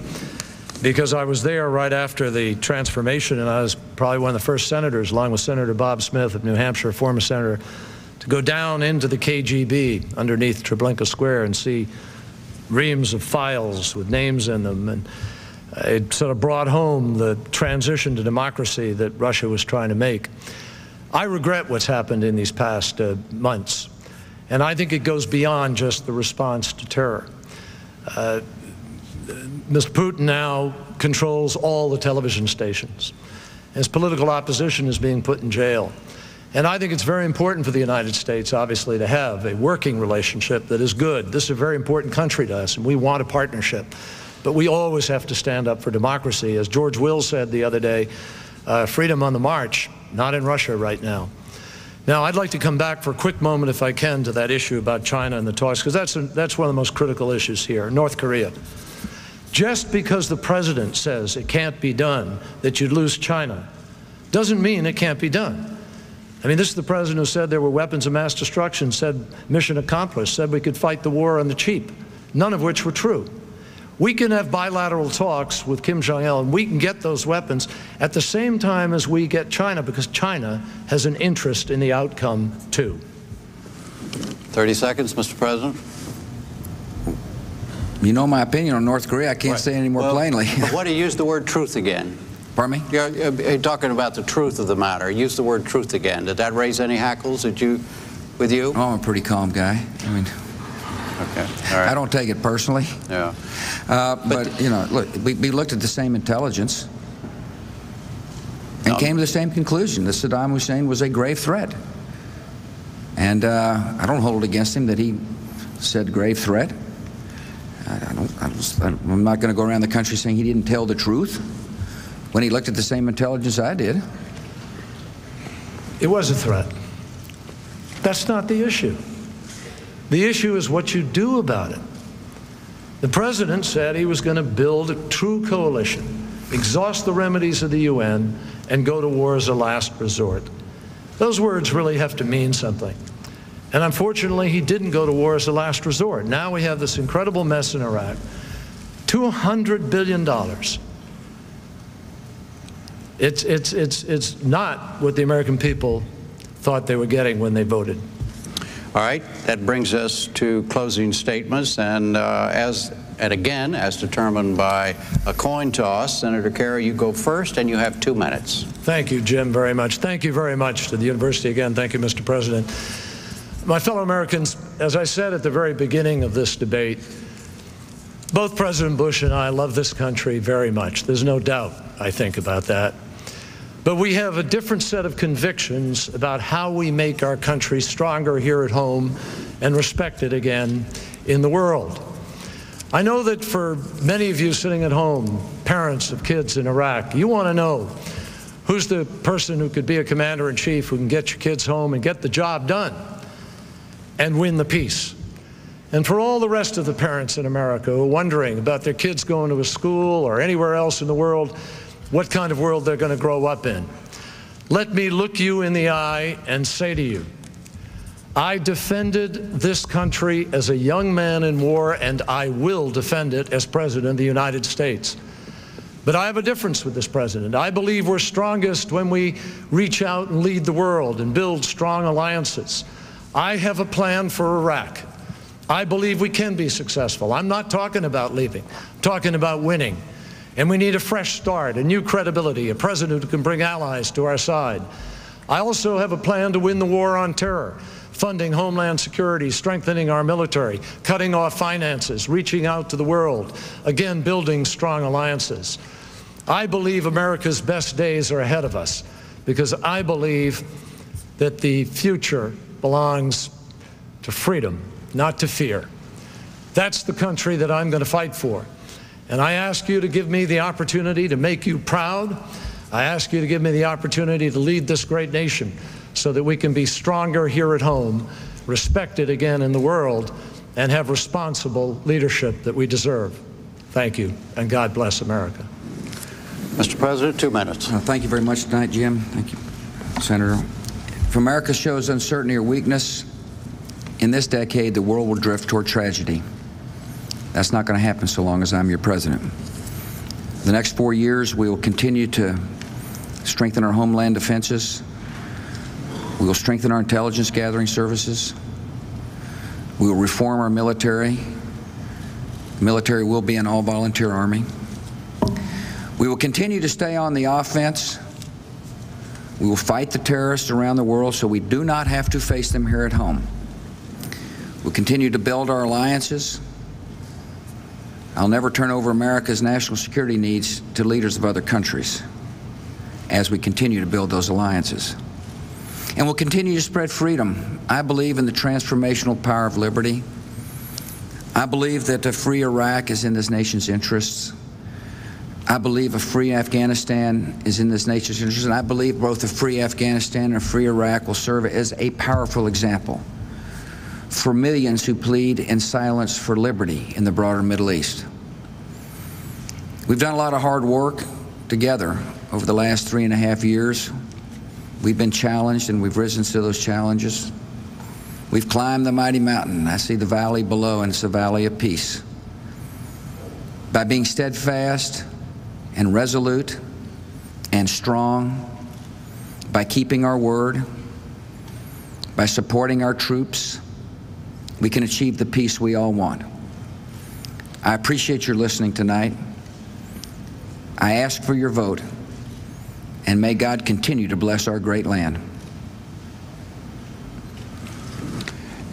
because I was there right after the transformation, and I was probably one of the first senators, along with Senator Bob Smith of New Hampshire, former senator, to go down into the KGB underneath Treblinka Square and see reams of files with names in them. And it sort of brought home the transition to democracy that Russia was trying to make. I regret what's happened in these past months, and I think it goes beyond just the response to terror. Mr. Putin now controls all the television stations. His political opposition is being put in jail. And I think it's very important for the United States, obviously, to have a working relationship that is good. This is a very important country to us, and we want a partnership. But we always have to stand up for democracy. As George Will said the other day, freedom on the march, not in Russia right now. Now, I'd like to come back for a quick moment, if I can, to that issue about China and the talks, because that's one of the most critical issues here, North Korea. Just because the president says it can't be done, that you'd lose China, doesn't mean it can't be done. I mean, this is the president who said there were weapons of mass destruction, said mission accomplished, said we could fight the war on the cheap, none of which were true. We can have bilateral talks with Kim Jong-il, and we can get those weapons at the same time as we get China, because China has an interest in the outcome, too. 30 seconds, Mr. President. You know my opinion on North Korea. I can't say any more plainly. Why do you use the word truth again? Pardon me? You're talking about the truth of the matter. Use the word truth again. Did that raise any hackles with you? Oh, I'm a pretty calm guy. I mean, okay. All right. I don't take it personally. Yeah. But you know, look, we looked at the same intelligence and came to the same conclusion that Saddam Hussein was a grave threat. And I don't hold it against him that he said grave threat. I'm not going to go around the country saying he didn't tell the truth when he looked at the same intelligence I did. It was a threat. That's not the issue. The issue is what you do about it. The president said he was going to build a true coalition, exhaust the remedies of the UN, and go to war as a last resort. Those words really have to mean something. And unfortunately, he didn't go to war as a last resort. Now we have this incredible mess in Iraq. $200 billion. It's not what the American people thought they were getting when they voted. All right, that brings us to closing statements, and again, as determined by a coin toss, Senator Kerry, you go first, and you have 2 minutes. Thank you, Jim, very much. Thank you very much to the university again. Thank you, Mr. President. My fellow Americans, as I said at the very beginning of this debate, both President Bush and I love this country very much. There's no doubt, I think, about that. But we have a different set of convictions about how we make our country stronger here at home and respected again in the world. I know that for many of you sitting at home, parents of kids in Iraq, you want to know who's the person who could be a commander-in-chief who can get your kids home and get the job done and win the peace. And for all the rest of the parents in America who are wondering about their kids going to a school or anywhere else in the world, what kind of world they're going to grow up in, let me look you in the eye and say to you, I defended this country as a young man in war, and I will defend it as President of the United States. But I have a difference with this president. I believe we're strongest when we reach out and lead the world and build strong alliances. I have a plan for Iraq. I believe we can be successful. I'm not talking about leaving. I'm talking about winning. And we need a fresh start, a new credibility, a president who can bring allies to our side. I also have a plan to win the war on terror, funding homeland security, strengthening our military, cutting off finances, reaching out to the world, again, building strong alliances. I believe America's best days are ahead of us because I believe that the future belongs to freedom, not to fear. That's the country that I'm going to fight for. And I ask you to give me the opportunity to make you proud. I ask you to give me the opportunity to lead this great nation so that we can be stronger here at home, respected again in the world, and have responsible leadership that we deserve. Thank you, and God bless America. Mr. President, 2 minutes. Thank you very much tonight, Jim. Thank you, Senator. If America shows uncertainty or weakness, in this decade, the world will drift toward tragedy. That's not going to happen so long as I'm your president. The next 4 years, we will continue to strengthen our homeland defenses. We will strengthen our intelligence gathering services. We will reform our military. The military will be an all-volunteer army. We will continue to stay on the offense. We will fight the terrorists around the world so we do not have to face them here at home. We'll continue to build our alliances. I'll never turn over America's national security needs to leaders of other countries as we continue to build those alliances. And we'll continue to spread freedom. I believe in the transformational power of liberty. I believe that a free Iraq is in this nation's interests. I believe a free Afghanistan is in this nation's interest, and I believe both a free Afghanistan and a free Iraq will serve as a powerful example for millions who plead in silence for liberty in the broader Middle East. We've done a lot of hard work together over the last 3.5 years. We've been challenged, and we've risen to those challenges. We've climbed the mighty mountain. I see the valley below, and it's a valley of peace. by being steadfast and resolute and strong, by keeping our word, by supporting our troops, we can achieve the peace we all want. I appreciate your listening tonight. I ask for your vote, and may God continue to bless our great land.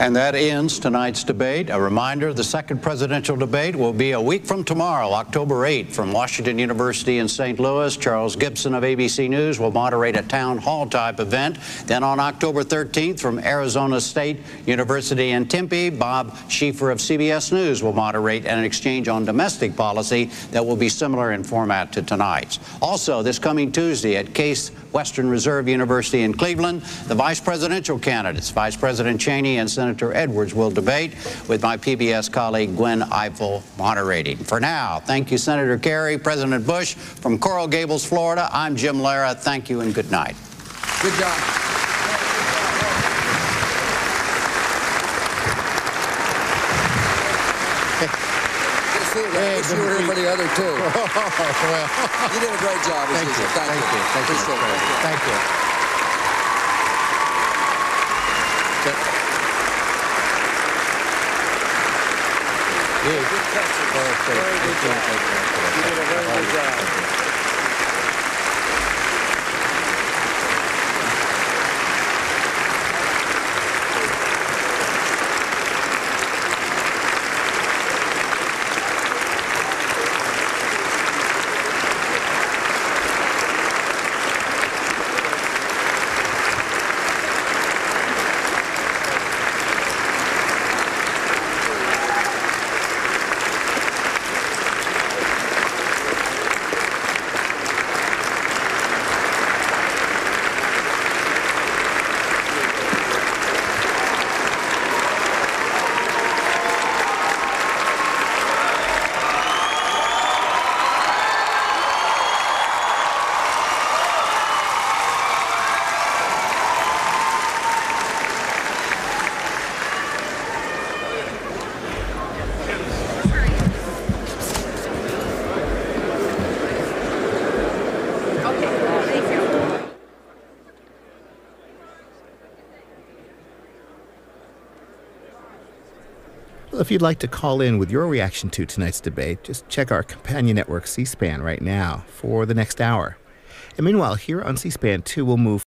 And that ends tonight's debate. A reminder, the second presidential debate will be a week from tomorrow, October 8th, from Washington University in St. Louis. Charles Gibson of ABC News will moderate a town hall type event. Then on October 13th, from Arizona State University in Tempe, Bob Schieffer of CBS News will moderate an exchange on domestic policy that will be similar in format to tonight's. Also, this coming Tuesday at Case Western Reserve University in Cleveland, the vice presidential candidates, Vice President Cheney and Senator Edwards, will debate, with my PBS colleague Gwen Ifill moderating. For now, thank you, Senator Kerry, President Bush. From Coral Gables, Florida, I'm Jim Lara. Thank you and good night. Good job. I wish you were here for the other two. Well, You did a great job. thank you. Thank you. Thank you. Thank you. Very good job. You did a very good job. Well, if you'd like to call in with your reaction to tonight's debate, just check our companion network C-SPAN right now for the next hour. And meanwhile, here on C-SPAN 2, we'll move